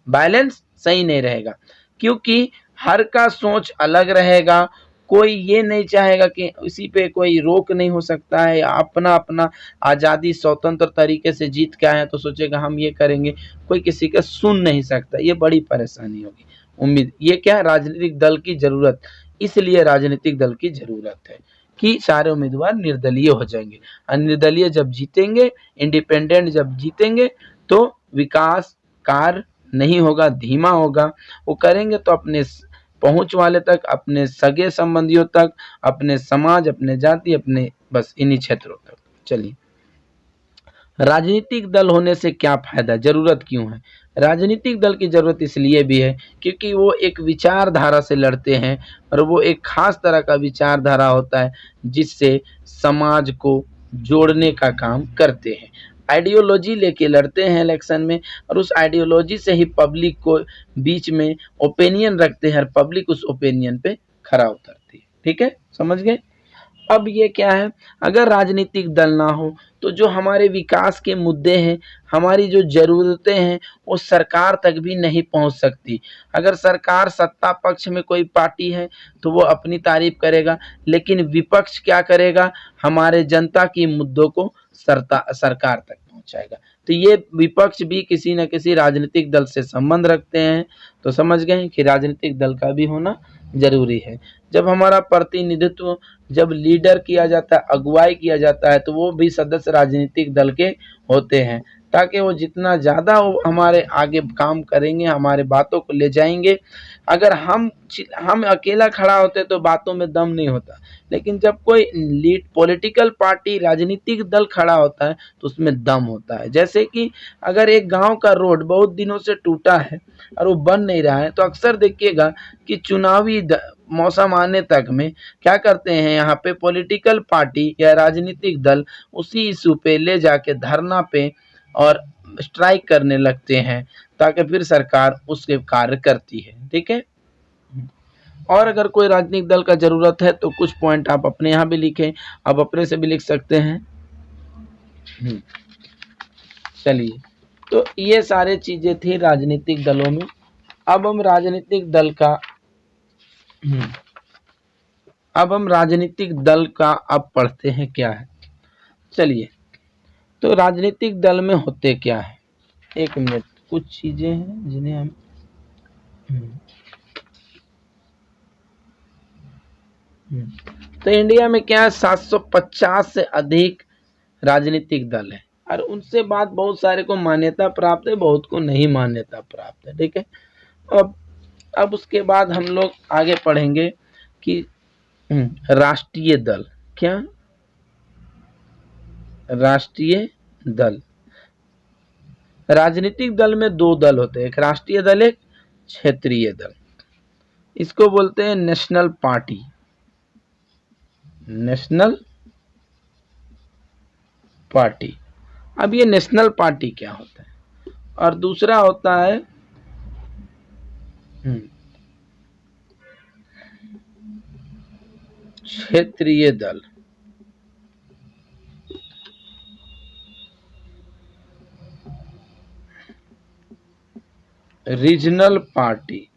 बैलेंस सही नहीं रहेगा, क्योंकि हर का सोच अलग रहेगा। कोई ये नहीं चाहेगा कि इसी पे कोई रोक नहीं हो सकता है, अपना अपना आज़ादी स्वतंत्र तरीके से जीत के आए हैं तो सोचेगा हम ये करेंगे, कोई किसी का सुन नहीं सकता, ये बड़ी परेशानी होगी। उम्मीद ये क्या है? राजनीतिक दल की जरूरत, इसलिए राजनीतिक दल की जरूरत है कि सारे उम्मीदवार निर्दलीय हो जाएंगे, और निर्दलीय जब जीतेंगे, इंडिपेंडेंट जब जीतेंगे तो विकास कार्य नहीं होगा, धीमा होगा। वो करेंगे तो अपने पहुंच वाले तक, अपने सगे संबंधियों तक, अपने समाज, अपने जाति, अपने बस इन्हीं क्षेत्रों तक। चलिए, राजनीतिक दल होने से क्या फायदा, जरूरत क्यों है? राजनीतिक दल की जरूरत इसलिए भी है क्योंकि वो एक विचारधारा से लड़ते हैं, और वो एक खास तरह का विचारधारा होता है जिससे समाज को जोड़ने का काम करते हैं। आइडियोलॉजी लेके लड़ते हैं इलेक्शन में, और उस आइडियोलॉजी से ही पब्लिक को बीच में ओपिनियन रखते हैं, और पब्लिक उस ओपिनियन पे खरा उतरती है, ठीक है, समझ गए। अब ये क्या है, अगर राजनीतिक दल ना हो तो जो हमारे विकास के मुद्दे हैं, हमारी जो ज़रूरतें हैं, वो सरकार तक भी नहीं पहुंच सकती। अगर सरकार सत्ता पक्ष में कोई पार्टी है तो वो अपनी तारीफ करेगा, लेकिन विपक्ष क्या करेगा? हमारे जनता की मुद्दों को सरकार तक पहुंचाएगा। तो ये विपक्ष भी किसी न किसी राजनीतिक दल से संबंध रखते हैं। तो समझ गए कि राजनीतिक दल का भी होना जरूरी है। जब हमारा प्रतिनिधित्व, जब लीडर किया जाता है, अगुवाई किया जाता है, तो वो भी सदस्य राजनीतिक दल के होते हैं, ताकि वो जितना ज़्यादा वो हमारे आगे काम करेंगे, हमारे बातों को ले जाएंगे। अगर हम अकेला खड़ा होते तो बातों में दम नहीं होता, लेकिन जब कोई लीड पॉलिटिकल पार्टी, राजनीतिक दल खड़ा होता है तो उसमें दम होता है। जैसे कि अगर एक गांव का रोड बहुत दिनों से टूटा है और वो बन नहीं रहा है, तो अक्सर देखिएगा कि चुनावी मौसम आने तक में क्या करते हैं, यहाँ पे पॉलिटिकल पार्टी या राजनीतिक दल उसी इशू पे ले जाके धरना पे और स्ट्राइक करने लगते हैं, ताकि फिर सरकार उसके कार्य करती है, ठीक है। और अगर कोई राजनीतिक दल का जरूरत है तो कुछ पॉइंट आप अपने यहाँ भी लिखें, आप अपने से भी लिख सकते हैं। चलिए, तो ये सारे चीजें थी राजनीतिक दलों में। अब हम राजनीतिक दल का अब पढ़ते हैं क्या है। चलिए, तो राजनीतिक दल में होते क्या है, एक मिनट, कुछ चीजें हैं जिन्हें हम तो इंडिया में क्या है, 750 से अधिक राजनीतिक दल है, और उनसे बाद बहुत सारे को मान्यता प्राप्त है, बहुत को नहीं मान्यता प्राप्त है, ठीक है। अब उसके बाद हम लोग आगे पढ़ेंगे कि राष्ट्रीय दल क्या, राष्ट्रीय दल, राजनीतिक दल में दो दल होते हैं, एक राष्ट्रीय दल, एक क्षेत्रीय दल। इसको बोलते हैं नेशनल पार्टी, नेशनल पार्टी। अब ये नेशनल पार्टी क्या होता है, और दूसरा होता है क्षेत्रीय दल। Regional party.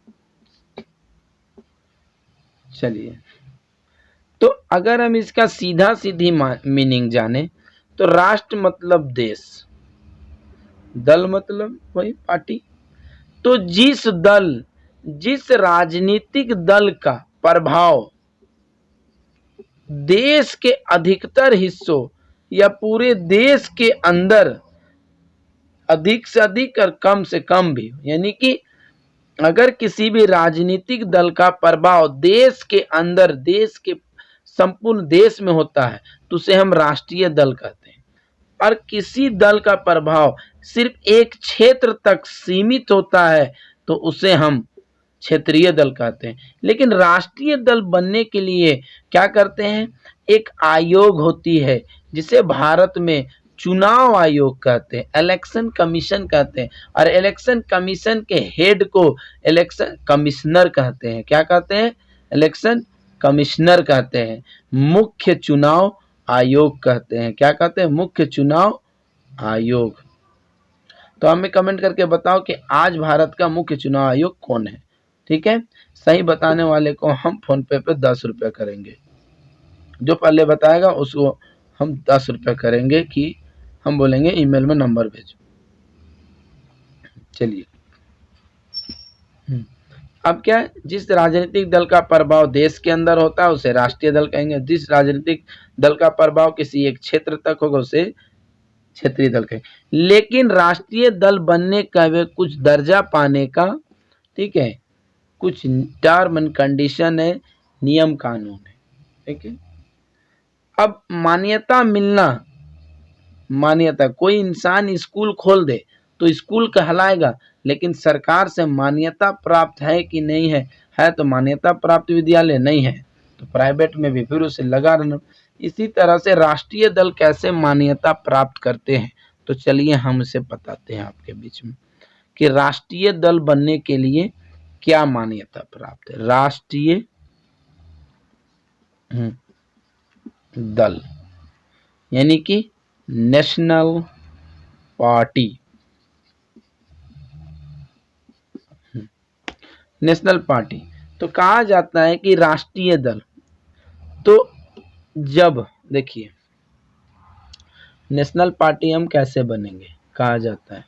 चलिए, तो अगर हम इसका सीधा सीधी मीनिंग जाने तो राष्ट्र मतलब देश, दल मतलब वही पार्टी। तो जिस राजनीतिक दल का प्रभाव देश के अधिकतर हिस्सों या पूरे देश के अंदर अधिक से अधिक और कम से कम भी, यानी कि अगर किसी भी राजनीतिक दल का प्रभाव देश के अंदर, देश के संपूर्ण देश में होता है तो उसे हम राष्ट्रीय दल कहते हैं। और किसी दल का प्रभाव सिर्फ एक क्षेत्र तक सीमित होता है तो उसे हम क्षेत्रीय दल कहते हैं। लेकिन राष्ट्रीय दल बनने के लिए क्या करते हैं, एक आयोग होती है जिसे भारत में चुनाव आयोग कहते हैं, इलेक्शन कमीशन कहते हैं। और इलेक्शन कमीशन के हेड को इलेक्शन कमिश्नर कहते हैं। क्या कहते हैं? इलेक्शन कमिश्नर कहते हैं। मुख्य चुनाव आयोग कहते हैं। क्या कहते हैं? मुख्य चुनाव आयोग। तो हमें कमेंट करके बताओ कि आज भारत का मुख्य चुनाव आयोग कौन है। ठीक है, सही बताने वाले को हम फोन पे 10 रुपये करेंगे। जो पहले बताएगा उसको हम 10 रुपये करेंगे, कि हम बोलेंगे ईमेल में नंबर भेजो। चलिए, अब क्या है, जिस राजनीतिक दल का प्रभाव देश के अंदर होता है उसे राष्ट्रीय दल कहेंगे। जिस राजनीतिक दल का प्रभाव किसी एक क्षेत्र तक होगा उसे क्षेत्रीय दल कहेंगे। लेकिन राष्ट्रीय दल बनने का वे कुछ दर्जा पाने का, ठीक है, कुछ टर्म एंड कंडीशन है, नियम कानून है। ठीक है, अब मान्यता मिलना, मान्यता, कोई इंसान स्कूल खोल दे तो स्कूल कहलाएगा, लेकिन सरकार से मान्यता प्राप्त है कि नहीं है तो मान्यता प्राप्त विद्यालय, नहीं है तो प्राइवेट में भी फिर उसे लगा रहना। इसी तरह से राष्ट्रीय दल कैसे मान्यता प्राप्त करते हैं, तो चलिए हम इसे बताते हैं आपके बीच में कि राष्ट्रीय दल बनने के लिए क्या मान्यता प्राप्त है। राष्ट्रीय दल यानी कि नेशनल पार्टी, नेशनल पार्टी। तो कहा जाता है कि राष्ट्रीय दल, तो जब देखिए नेशनल पार्टी हम कैसे बनेंगे, कहा जाता है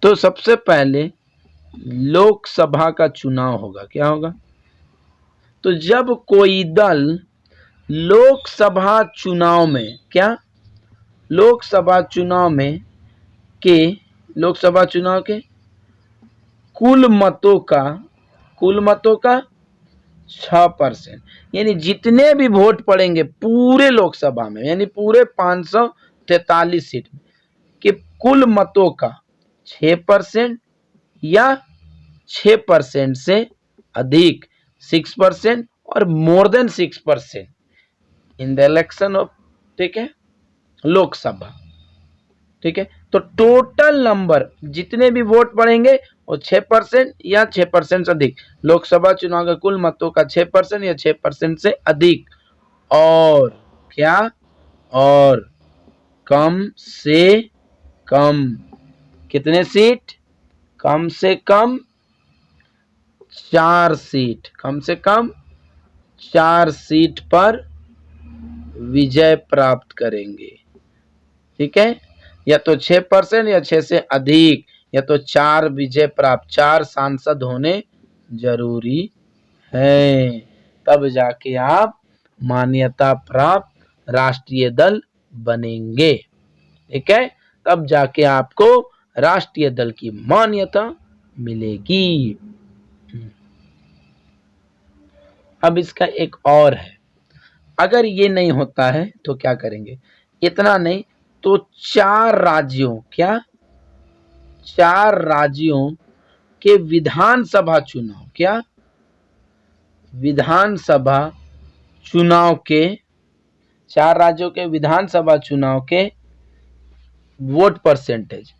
तो सबसे पहले लोकसभा का चुनाव होगा। क्या होगा? तो जब कोई दल लोकसभा चुनाव में, क्या लोकसभा चुनाव में के, लोकसभा चुनाव के कुल मतों का 6%, यानी जितने भी वोट पड़ेंगे पूरे लोकसभा में, यानी पूरे 543 सीट में कि कुल मतों का 6% या 6% से अधिक, 6% और more than 6% in the election of, ठीक है, लोकसभा। ठीक है, तो टोटल नंबर जितने भी वोट पड़ेंगे वो 6% या 6% से अधिक, लोकसभा चुनाव के कुल मतों का 6% या 6% से अधिक, और क्या, और कम से कम कितने सीट, कम से कम 4 सीट, कम से कम 4 सीट पर विजय प्राप्त करेंगे। ठीक है, या तो 6% या 6 से अधिक, या तो 4 विजय प्राप्त, 4 सांसद होने जरूरी है, तब जाके आप मान्यता प्राप्त राष्ट्रीय दल बनेंगे। ठीक है, तब जाके आपको राष्ट्रीय दल की मान्यता मिलेगी। अब इसका एक और है, अगर ये नहीं होता है तो क्या करेंगे, इतना नहीं तो 4 राज्यों, क्या 4 राज्यों के विधानसभा चुनाव, क्या विधानसभा चुनाव के, 4 राज्यों के विधानसभा चुनाव के वोट परसेंटेज,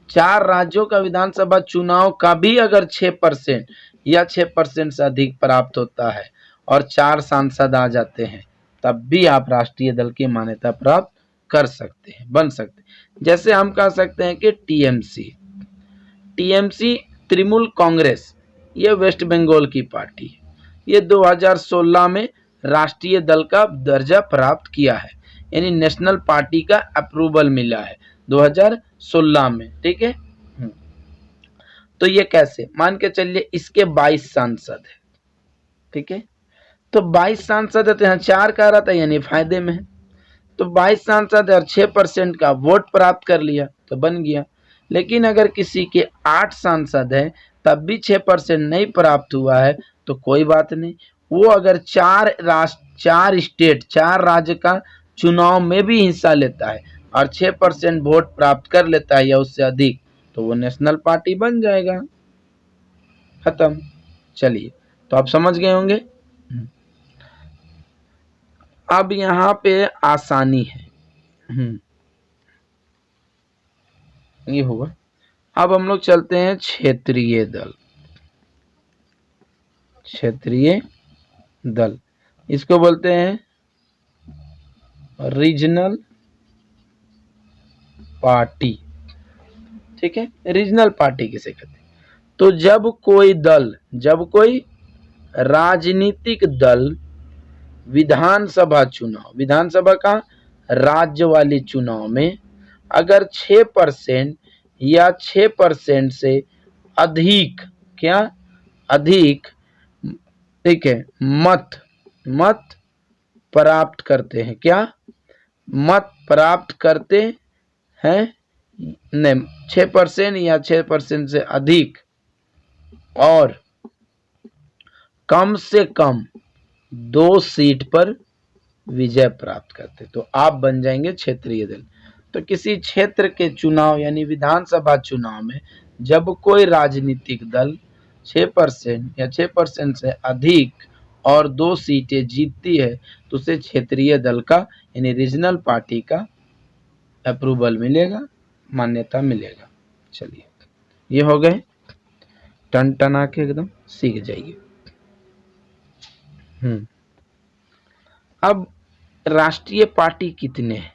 4 राज्यों का विधानसभा चुनाव का भी अगर 6% या 6% से अधिक प्राप्त होता है और 4 सांसद आ जाते हैं, तब भी आप राष्ट्रीय दल की मान्यता प्राप्त कर सकते हैं, बन सकते हैं। जैसे हम कह सकते हैं कि टीएमसी तृणमूल कांग्रेस, ये वेस्ट बंगाल की पार्टी है, ये 2016 में राष्ट्रीय दल का दर्जा प्राप्त किया है, यानी नेशनल पार्टी का अप्रूवल मिला है 2016 में। ठीक है, तो ये कैसे, मान के चलिए इसके 22 सांसद है। ठीक है, तो 22 सांसद है तो यहाँ 4 का रहा था, यानी फायदे में है। तो 22 सांसद है और 6% का वोट प्राप्त कर लिया तो बन गया। लेकिन अगर किसी के 8 सांसद है तब भी 6% नहीं प्राप्त हुआ है तो कोई बात नहीं, वो अगर 4 स्टेट 4 राज्य का चुनाव में भी हिस्सा लेता है और 6% वोट प्राप्त कर लेता है या उससे अधिक, तो वो नेशनल पार्टी बन जाएगा। खत्म। चलिए, तो आप समझ गए होंगे। अब यहाँ पे आसानी है, ये होगा। अब हम लोग चलते हैं क्षेत्रीय दल। क्षेत्रीय दल इसको बोलते हैं रीजनल पार्टी। ठीक है, रीजनल पार्टी किसे कहते हैं? तो जब कोई राजनीतिक दल विधानसभा का राज्य वाले चुनाव में अगर 6% या 6% से अधिक अधिक ठीक है मत प्राप्त करते हैं, मत प्राप्त करते हैं नहीं, 6% या 6% से अधिक और कम से कम 2 सीट पर विजय प्राप्त करते तो आप बन जाएंगे क्षेत्रीय दल। तो किसी क्षेत्र के चुनाव यानी विधानसभा चुनाव में जब कोई राजनीतिक दल 6% या 6% से अधिक और 2 सीटें जीतती है तो उसे क्षेत्रीय दल का यानी रीजनल पार्टी का अप्रूवल मिलेगा, मान्यता मिलेगा। चलिए, ये हो गए, टन टना के एकदम सीख जाइए। अब राष्ट्रीय पार्टी कितने हैं?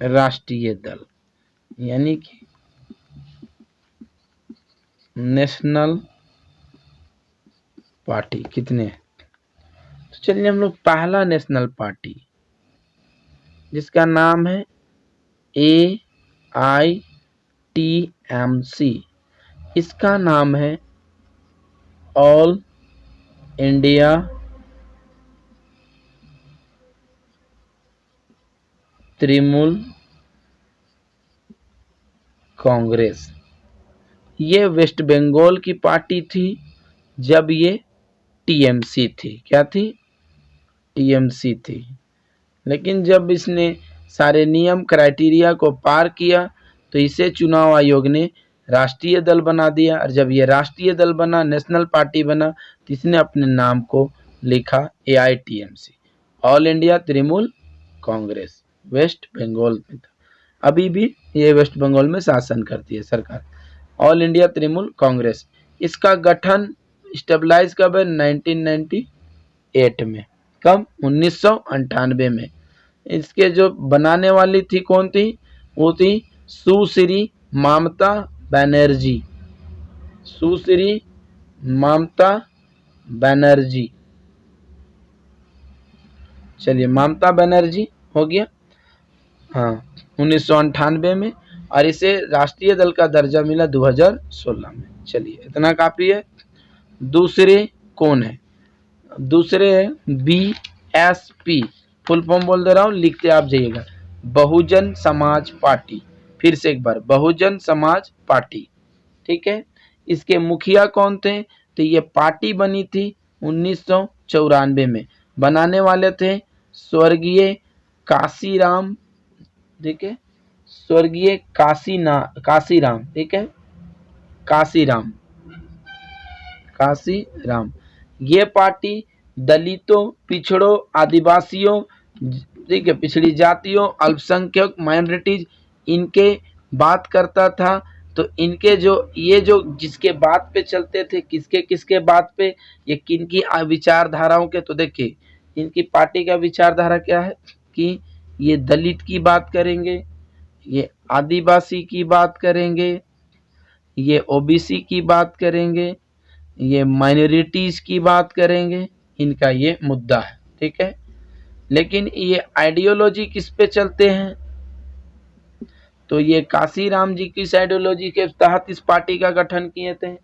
राष्ट्रीय दल यानी कि नेशनल पार्टी कितने हैं? तो चलिए हम लोग पहला नेशनल पार्टी जिसका नाम है AITMC, इसका नाम है ऑल इंडिया तृणमूल कांग्रेस। ये वेस्ट बंगाल की पार्टी थी जब ये TMC थी। क्या थी? TMC थी। लेकिन जब इसने सारे नियम क्राइटेरिया को पार किया तो इसे चुनाव आयोग ने राष्ट्रीय दल बना दिया और जब ये राष्ट्रीय दल बना, नेशनल पार्टी बना, तो इसने अपने नाम को लिखा AITMC, all India Trinamool Congress. West Bengal में था, अभी भी ये वेस्ट बंगाल में शासन करती है सरकार, ऑल इंडिया तृणमूल कांग्रेस। इसका गठन स्टेबलाइज कब है? 1998 में। कब? 1998 में। इसके जो बनाने वाली थी कौन थी? वो थी सुश्री ममता बनर्जी। सुश्री ममता बनर्जी। चलिए, ममता बनर्जी हो गया, हाँ, 1998 में। और इसे राष्ट्रीय दल का दर्जा मिला 2016 में। चलिए, इतना काफी है। दूसरे कौन है? दूसरे है BSP, फुल फॉर्म बोल दे रहा हूँ, लिखते आप जाइएगा, बहुजन समाज पार्टी। फिर से एक बार, बहुजन समाज पार्टी। ठीक है, इसके मुखिया कौन थे? तो ये पार्टी बनी थी 1994 में। बनाने वाले थे स्वर्गीय काशीराम। ठीक है, स्वर्गीय काशीराम। ठीक है, काशीराम। ये पार्टी दलितों, पिछड़ों, आदिवासियों, ठीक है, पिछड़ी जातियों, अल्पसंख्यक, माइनॉरिटीज, इनके बात करता था। तो इनके ये जो जिसके बात पे चलते थे, किसके बात पे, ये किनकी विचारधाराओं के, तो देखिए इनकी पार्टी का विचारधारा क्या है कि ये दलित की बात करेंगे, ये आदिवासी की बात करेंगे, ये OBC की बात करेंगे, ये माइनॉरिटीज की बात करेंगे, इनका ये मुद्दा है। ठीक है, लेकिन ये आइडियोलॉजी किस पे चलते हैं? तो ये काशीराम जी की आइडियोलॉजी के तहत इस पार्टी का गठन किए थे।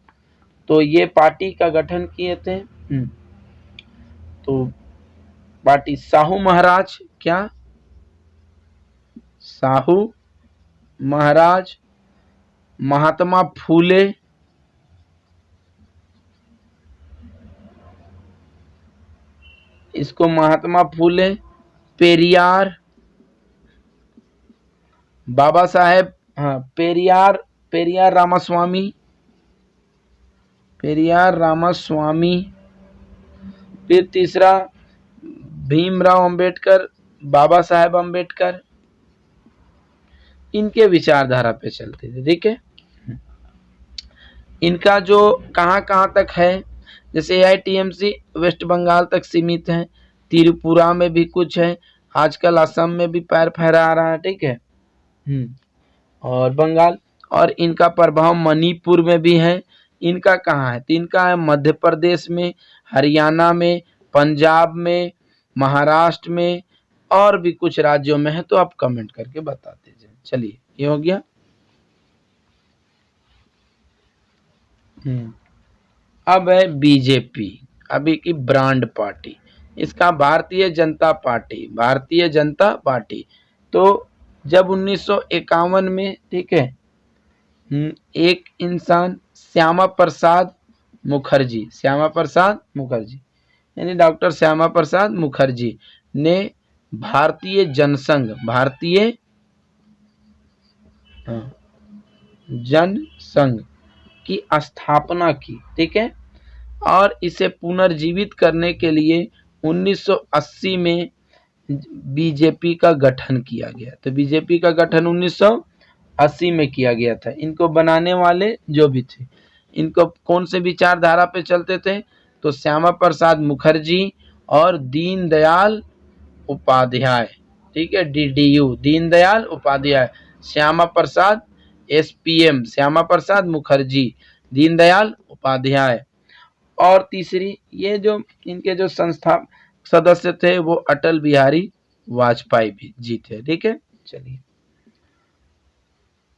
तो ये पार्टी का गठन किए थे तो पार्टी साहू महाराज, क्या साहू महाराज, महात्मा फूले, इसको महात्मा फूले, पेरियार, बाबा साहेब, हाँ पेरियार, पेरियार रामास्वामी, पेरियार रामास्वामी। फिर तीसरा भीमराव अंबेडकर, बाबा साहेब अंबेडकर, इनके विचारधारा पे चलते थे। ठीक है, इनका जो कहाँ कहाँ तक है, जैसे AITMC वेस्ट बंगाल तक सीमित है, त्रिपुरा में भी कुछ है, आजकल असम में भी पैर फहरा रहा है। ठीक है, और बंगाल, और इनका प्रभाव मणिपुर में भी है। इनका कहाँ है, तो इनका है मध्य प्रदेश में, हरियाणा में, पंजाब में, महाराष्ट्र में, और भी कुछ राज्यों में है, तो आप कमेंट करके बता दीजिए। चलिए, ये हो गया। अब है बीजेपी, अभी की ब्रांड पार्टी, इसका भारतीय जनता पार्टी, भारतीय जनता पार्टी। तो जब 1951 में, ठीक है, एक इंसान श्यामा प्रसाद मुखर्जी, श्यामा प्रसाद मुखर्जी यानी डॉक्टर श्यामा प्रसाद मुखर्जी ने भारतीय जनसंघ, भारतीय जनसंघ की स्थापना की। ठीक है, और इसे पुनर्जीवित करने के लिए 1980 में बीजेपी का गठन किया गया। तो बीजेपी का गठन 1980 में किया गया था। इनको बनाने वाले जो भी थे, इनको कौन से विचारधारा पे चलते थे, तो श्यामा प्रसाद मुखर्जी और दीनदयाल उपाध्याय। ठीक है, DDU, दीनदयाल उपाध्याय, श्यामा प्रसाद SPM, श्यामा प्रसाद मुखर्जी, दीनदयाल उपाध्याय। और तीसरी, ये जो इनके जो संस्था सदस्य थे वो अटल बिहारी वाजपेयी भी जी थे। ठीक है, चलिए,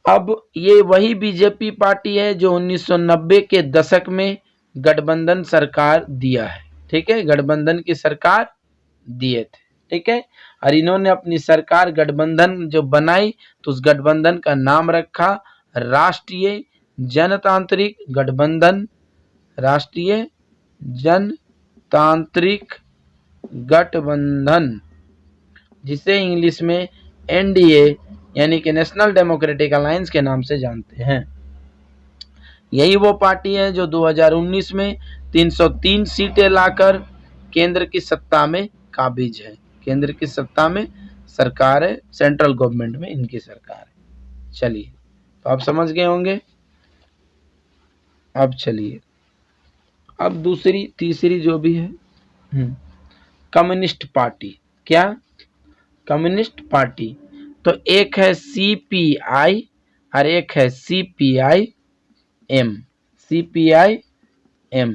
अब ये वही बीजेपी पार्टी है जो 1990 के दशक में गठबंधन सरकार दिया है। ठीक है, गठबंधन की सरकार दिए थे। ठीक है, और इन्होंने अपनी सरकार गठबंधन जो बनाई, तो उस गठबंधन का नाम रखा राष्ट्रीय जनतांत्रिक गठबंधन, राष्ट्रीय जनतांत्रिक गठबंधन, जिसे इंग्लिश में NDA यानी कि नेशनल डेमोक्रेटिक अलायंस के नाम से जानते हैं। यही वो पार्टी है जो 2019 में 303 सीटें लाकर केंद्र की सत्ता में काबिज है, केंद्र की सत्ता में सरकार है, सेंट्रल गवर्नमेंट में इनकी सरकार है। चलिए, तो आप समझ गए होंगे। अब चलिए, अब दूसरी तीसरी जो भी है, कम्युनिस्ट पार्टी, क्या कम्युनिस्ट पार्टी, तो एक है CPI और एक है CPIM, CPIM,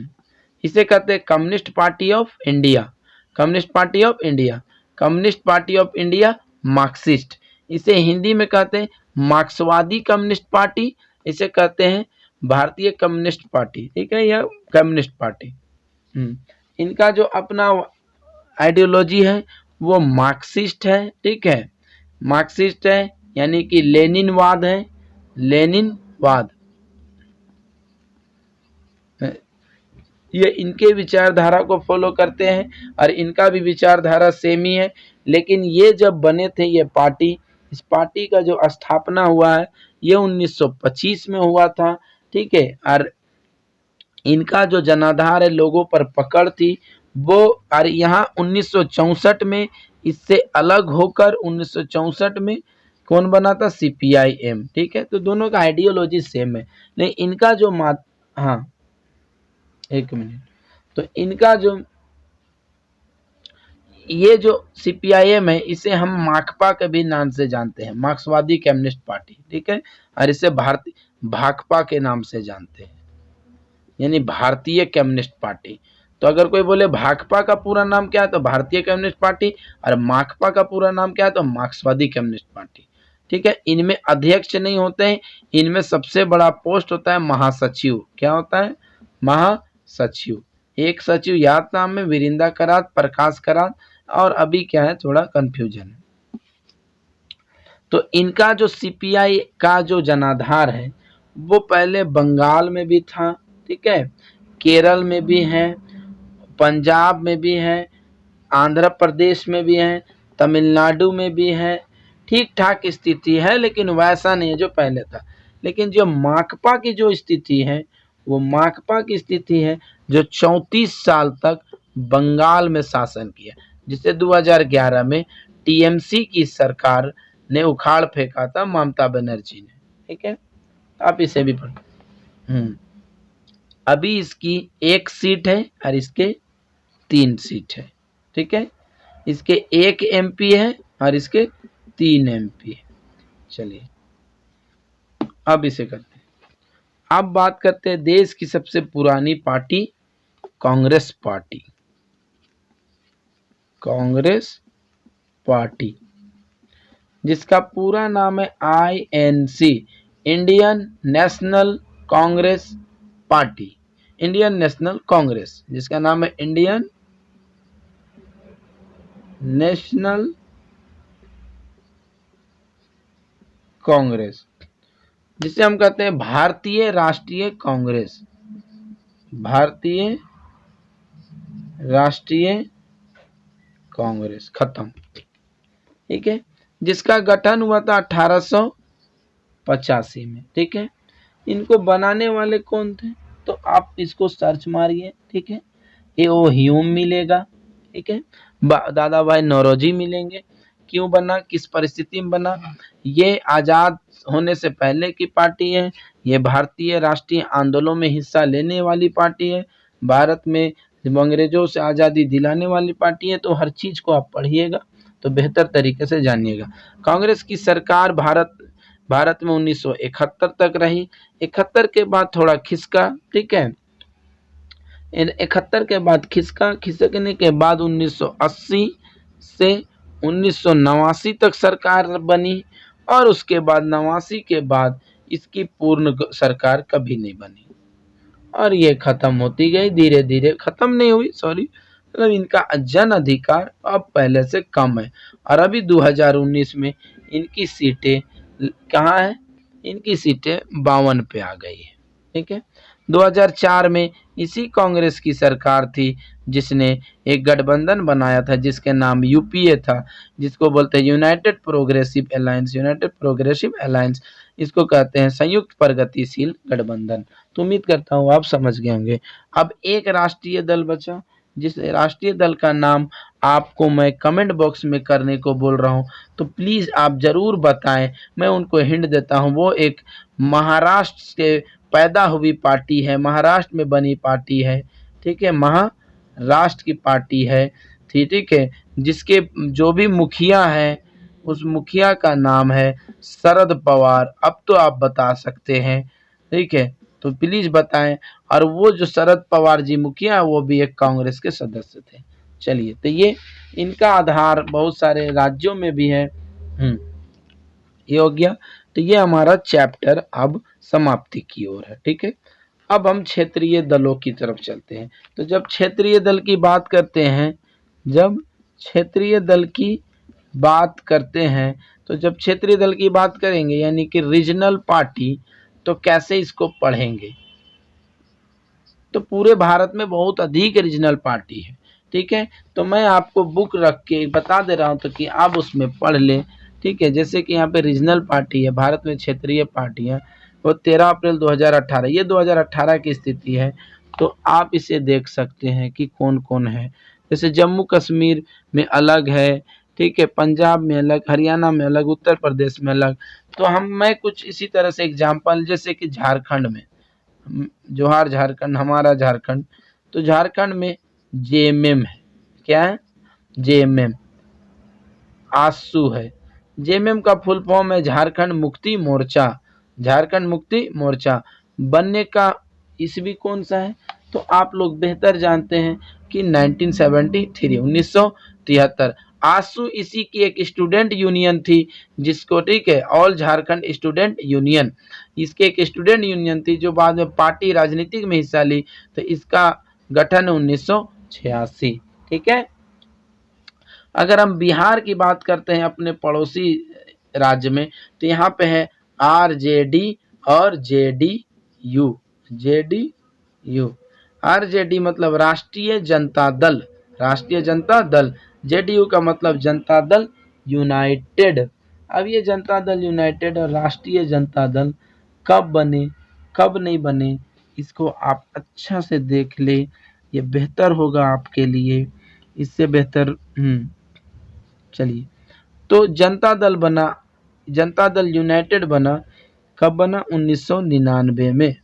इसे कहते हैं communist party of India, communist party of India, communist party of India Marxist, इसे हिंदी में कहते हैं मार्क्सवादी कम्युनिस्ट पार्टी, इसे कहते हैं भारतीय कम्युनिस्ट पार्टी। ठीक है, यह कम्युनिस्ट पार्टी, इनका जो अपना आइडियोलॉजी है वो मार्क्सिस्ट है। ठीक है, मार्क्सिस्ट है यानी कि लेनिनवाद है, लेनिनवाद, ये इनके विचारधारा को फॉलो करते हैं और इनका भी विचारधारा सेम ही है। लेकिन ये जब बने थे ये पार्टी, इस पार्टी का जो स्थापना हुआ है ये 1925 में हुआ था। ठीक है, और इनका जो जनाधार है, लोगों पर पकड़ थी वो, और यहाँ 1964 में इससे अलग होकर 1964 में कौन बना था, CPIM। ठीक है, तो दोनों का आइडियोलॉजी सेम है, लेकिन इनका जो हाँ एक मिनट, तो इनका जो ये जो CPIM है इसे हम माकपा के भी नाम से जानते हैं, मार्क्सवादी कम्युनिस्ट पार्टी। ठीक है, और इसे भाकपा के नाम से जानते हैं, यानी भारतीय कम्युनिस्ट पार्टी। तो अगर कोई बोले भाकपा का पूरा नाम क्या है, तो भारतीय कम्युनिस्ट पार्टी, और माकपा का पूरा नाम क्या है, तो मार्क्सवादी कम्युनिस्ट पार्टी। ठीक है, इनमें अध्यक्ष नहीं होते हैं, इनमें सबसे बड़ा पोस्ट होता है महासचिव। क्या होता है, महासचिव। एक सचिव याद नाम में वीरिंदा करात, प्रकाश करात, और अभी क्या है थोड़ा कंफ्यूजन है। तो इनका जो सीपीआई का जो जनाधार है वो पहले बंगाल में भी था, ठीक है, केरल में भी है, पंजाब में भी है, आंध्र प्रदेश में भी है, तमिलनाडु में भी है। ठीक ठाक स्थिति है, लेकिन वैसा नहीं है जो पहले था। लेकिन जो माकपा की जो स्थिति है वो माकपा की स्थिति है जो 34 साल तक बंगाल में शासन किया, जिसे 2011 में टीएमसी की सरकार ने उखाड़ फेंका था, ममता बनर्जी ने। ठीक है, आप इसे भी पढ़। अभी इसकी 1 सीट है और इसके 3 सीट है। ठीक है, इसके 1 एमपी है और इसके 3 एमपी है। चलिए अब इसे करते हैं। अब बात करते हैं देश की सबसे पुरानी party Congress party. Congress party जिसका पूरा नाम है INC, Indian national Congress party, Indian national Congress, जिसका नाम है इंडियन नेशनल कांग्रेस, जिसे हम कहते हैं भारतीय राष्ट्रीय कांग्रेस, भारतीय राष्ट्रीय कांग्रेस, खत्म। ठीक है, जिसका गठन हुआ था 1885 में। ठीक है, इनको बनाने वाले कौन थे तो आप इसको सर्च मारिए। ठीक है, ये ओ ह्यूम मिलेगा, ठीक है, दादा भाई नौरोजी मिलेंगे। क्यों बना, किस परिस्थिति में बना, ये आजाद होने से पहले की पार्टी है, ये भारतीय राष्ट्रीय आंदोलनों में हिस्सा लेने वाली पार्टी है, भारत में अंग्रेजों से आज़ादी दिलाने वाली पार्टी है। तो हर चीज को आप पढ़िएगा तो बेहतर तरीके से जानिएगा। कांग्रेस की सरकार भारत में 1971 तक रही। 71 के बाद थोड़ा खिसका, ठीक है, 71 के बाद खिसकने के बाद 1980 से 1989 तक सरकार बनी, और उसके बाद 89 के बाद इसकी पूर्ण सरकार कभी नहीं बनी, और ये खत्म होती गई धीरे धीरे, खत्म नहीं हुई, सॉरी, मतलब इनका जन अधिकार अब पहले से कम है। और अभी 2019 में इनकी सीटें कहाँ है, इनकी सीटें 52 पे आ गई है। ठीक है, 2004 में इसी कांग्रेस की सरकार थी जिसने एक गठबंधन बनाया था जिसके नाम यूपीए था, जिसको बोलते हैं United progressive alliance, United progressive alliance, इसको कहते हैं संयुक्त प्रगतिशील गठबंधन। तो उम्मीद करता हूँ आप समझ गए होंगे। अब एक राष्ट्रीय दल बचा, जिस राष्ट्रीय दल का नाम आपको मैं कमेंट बॉक्स में करने को बोल रहा हूँ, तो प्लीज़ आप ज़रूर बताएं, मैं उनको हिंट देता हूँ। वो एक महाराष्ट्र से पैदा हुई पार्टी है, महाराष्ट्र में बनी पार्टी है, ठीक है, महाराष्ट्र की पार्टी है, ठीक है, जिसके जो भी मुखिया है उस मुखिया का नाम है शरद पवार। अब तो आप बता सकते हैं, ठीक है, तो प्लीज बताएं। और वो जो शरद पवार जी मुखिया वो भी एक कांग्रेस के सदस्य थे। चलिए, तो ये इनका आधार बहुत सारे राज्यों में भी है। ये हो गया। तो ये हमारा चैप्टर अब समाप्ति की ओर है। ठीक है, अब हम क्षेत्रीय दलों की तरफ चलते हैं। तो जब क्षेत्रीय दल की बात करते हैं, जब क्षेत्रीय दल की बात करते हैं तो जब क्षेत्रीय दल की बात करेंगे यानी कि रीजनल पार्टी, तो कैसे इसको पढ़ेंगे, तो पूरे भारत में बहुत अधिक रीजनल पार्टी है। ठीक है, तो मैं आपको बुक रख के बता दे रहा हूं तो कि आप उसमें पढ़ लें। ठीक है, जैसे कि यहाँ पे रीजनल पार्टी है, भारत में क्षेत्रीय पार्टियां, वो 13 अप्रैल 2018, ये 2018 की स्थिति है। तो आप इसे देख सकते हैं कि कौन कौन है। जैसे जम्मू कश्मीर में अलग है, ठीक है, पंजाब में अलग, हरियाणा में अलग, उत्तर प्रदेश में अलग। तो मैं कुछ इसी तरह से एग्जाम्पल, जैसे कि झारखंड में, जोहार झारखंड, हमारा झारखंड, तो झारखंड में जेएमएम है, क्या है, जेएमएम, आसू है। जेएमएम का फुल फॉर्म है झारखंड मुक्ति मोर्चा। झारखंड मुक्ति मोर्चा बनने का ईस्वी कौन सा है, तो आप लोग बेहतर जानते हैं कि 1973, 1973। आसू इसी की एक स्टूडेंट यूनियन थी जिसको, ठीक है, ऑल झारखंड स्टूडेंट यूनियन, इसके एक स्टूडेंट यूनियन थी जो बाद में पार्टी राजनीतिक में हिस्सा ली। तो इसका गठन 1986। ठीक है। अगर हम बिहार की बात करते हैं अपने पड़ोसी राज्य में, तो यहाँ पे है आरजेडी और जेडीयू। जेडीयू, आरजेडी मतलब राष्ट्रीय जनता दल, राष्ट्रीय जनता दल। जेडीयू का मतलब जनता दल यूनाइटेड। अब ये जनता दल यूनाइटेड और राष्ट्रीय जनता दल कब बने, कब नहीं बने, इसको आप अच्छा से देख ले, ये बेहतर होगा आपके लिए, इससे बेहतर। चलिए, तो जनता दल बना, जनता दल यूनाइटेड बना कब बना, 1999 में।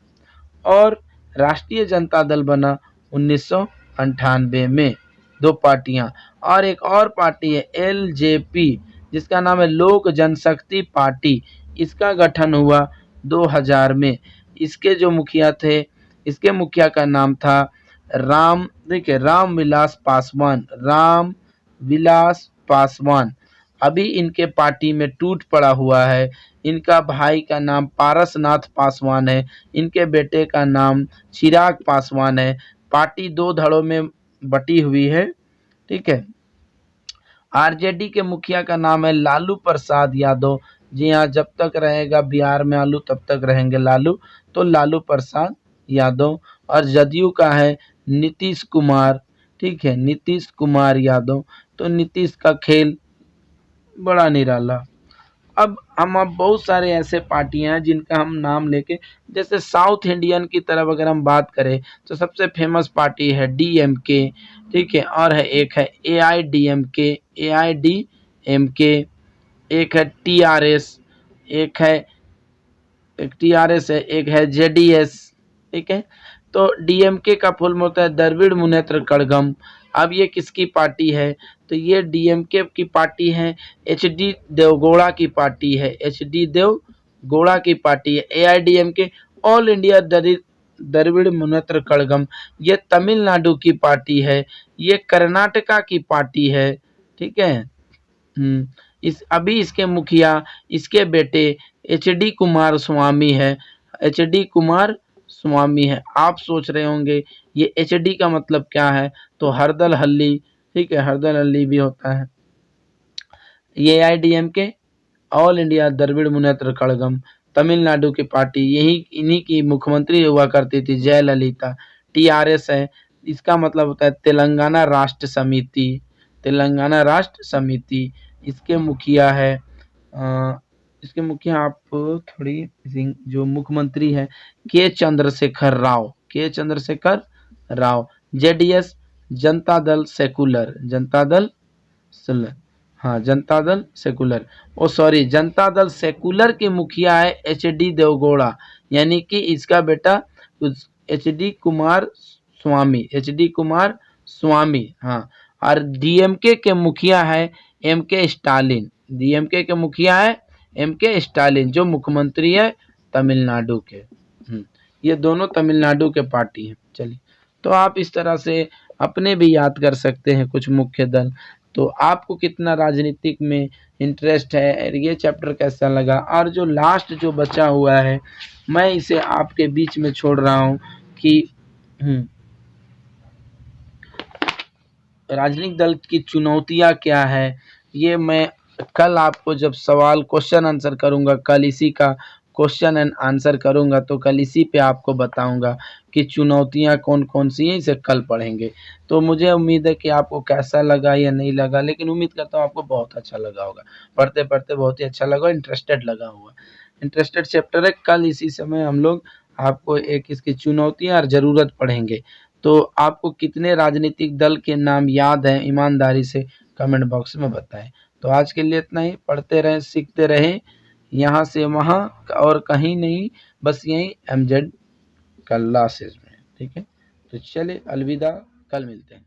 और राष्ट्रीय जनता दल बना 1998 में। दो पार्टियां। और एक और पार्टी है एलजेपी, जिसका नाम है लोक जनशक्ति पार्टी, इसका गठन हुआ 2000 में। इसके जो मुखिया थे, इसके मुखिया का नाम था राम, देखिए राम विलास पासवान, राम विलास पासवान। अभी इनके पार्टी में टूट पड़ा हुआ है। इनका भाई का नाम पारसनाथ पासवान है, इनके बेटे का नाम चिराग पासवान है। पार्टी दो धड़ों में बटी हुई है। ठीक है। आरजेडी के मुखिया का नाम है लालू प्रसाद यादव। जी हाँ, जब तक रहेगा बिहार में आलू तब तक रहेंगे लालू, तो लालू प्रसाद यादव। और जदयू का है नीतीश कुमार। ठीक है, नीतीश कुमार यादव। तो नीतीश का खेल बड़ा निराला। अब बहुत सारे ऐसे पार्टियां हैं जिनका हम नाम लेके, जैसे साउथ इंडियन की तरफ अगर हम बात करें तो सबसे फेमस पार्टी है डीएमके। ठीक है। और है एक है एआईडीएमके, एआईडीएमके। एक है टीआरएस, एक है, एक टीआरएस है, एक है जेडीएस। ठीक है। तो डीएमके का फुल फॉर्म होता है द्रविड़ मुनेत्र कड़गम। अब ये किसकी पार्टी है, तो ये डीएमके की पार्टी है, एचडी देवगौड़ा की पार्टी है, एचडी देवगौड़ा की पार्टी है। AIDMK all India Dravida Munnetra Kazhagam, ये तमिलनाडु की पार्टी है, ये कर्नाटका की पार्टी है। ठीक है। इस अभी इसके मुखिया, इसके बेटे एचडी कुमार स्वामी है, एचडी कुमार स्वामी है। आप सोच रहे होंगे ये एचडी का मतलब क्या है, तो हरदल हल्ली। ठीक है, हरदल हल्ली भी होता है। ये AIDMK all India Dravida Munnetra Kazhagam, Tamil Nadu की पार्टी, यही इन्हीं की मुख्यमंत्री हुआ करती थी जयललिता। टीआरएस है, इसका मतलब होता है तेलंगाना राष्ट्र समिति, तेलंगाना राष्ट्र समिति। इसके मुखिया है इसके मुखिया आप थोड़ी जो मुख्यमंत्री है के चंद्रशेखर राव, के Chandrashekhar Rao. JDS Janata Dal secular, Janata Dal secular, हाँ जनता दल सेकुलर। ओ सॉरी, जनता दल सेकुलर के मुखिया है एचडी देवगौड़ा, यानी कि इसका बेटा एचडी कुमार स्वामी, एचडी कुमार स्वामी। हाँ। और डीएमके के मुखिया है एमके स्टालिन, डीएमके के मुखिया है एमके स्टालिन, जो मुख्यमंत्री है तमिलनाडु के। ये दोनों तमिलनाडु के पार्टी हैं। चलिए, तो आप इस तरह से अपने भी याद कर सकते हैं कुछ मुख्य दल। तो आपको कितना राजनीतिक में इंटरेस्ट है, ये चैप्टर कैसा लगा, और जो लास्ट जो बचा हुआ है मैं इसे आपके बीच में छोड़ रहा हूँ कि राजनीतिक दल की चुनौतियाँ क्या है, ये मैं कल आपको जब सवाल क्वेश्चन आंसर करूंगा, कल इसी का क्वेश्चन एंड आंसर करूंगा, तो कल इसी पे आपको बताऊंगा कि चुनौतियां कौन कौन सी हैं, इसे कल पढ़ेंगे। तो मुझे उम्मीद है कि आपको कैसा लगा या नहीं लगा, लेकिन उम्मीद करता हूँ आपको बहुत अच्छा लगा होगा, पढ़ते पढ़ते बहुत ही अच्छा लगा, इंटरेस्टेड लगा हुआ, इंटरेस्टेड चैप्टर है। कल इसी समय हम लोग आपको एक इसकी चुनौतियां और ज़रूरत पढ़ेंगे। तो आपको कितने राजनीतिक दल के नाम याद हैं, ईमानदारी से कमेंट बॉक्स में बताएं। तो आज के लिए इतना ही, पढ़ते रहें, सीखते रहें, यहाँ से वहाँ और कहीं नहीं, बस यहीं एमजेड क्लासेस में। ठीक है, तो चलिए अलविदा, कल मिलते हैं।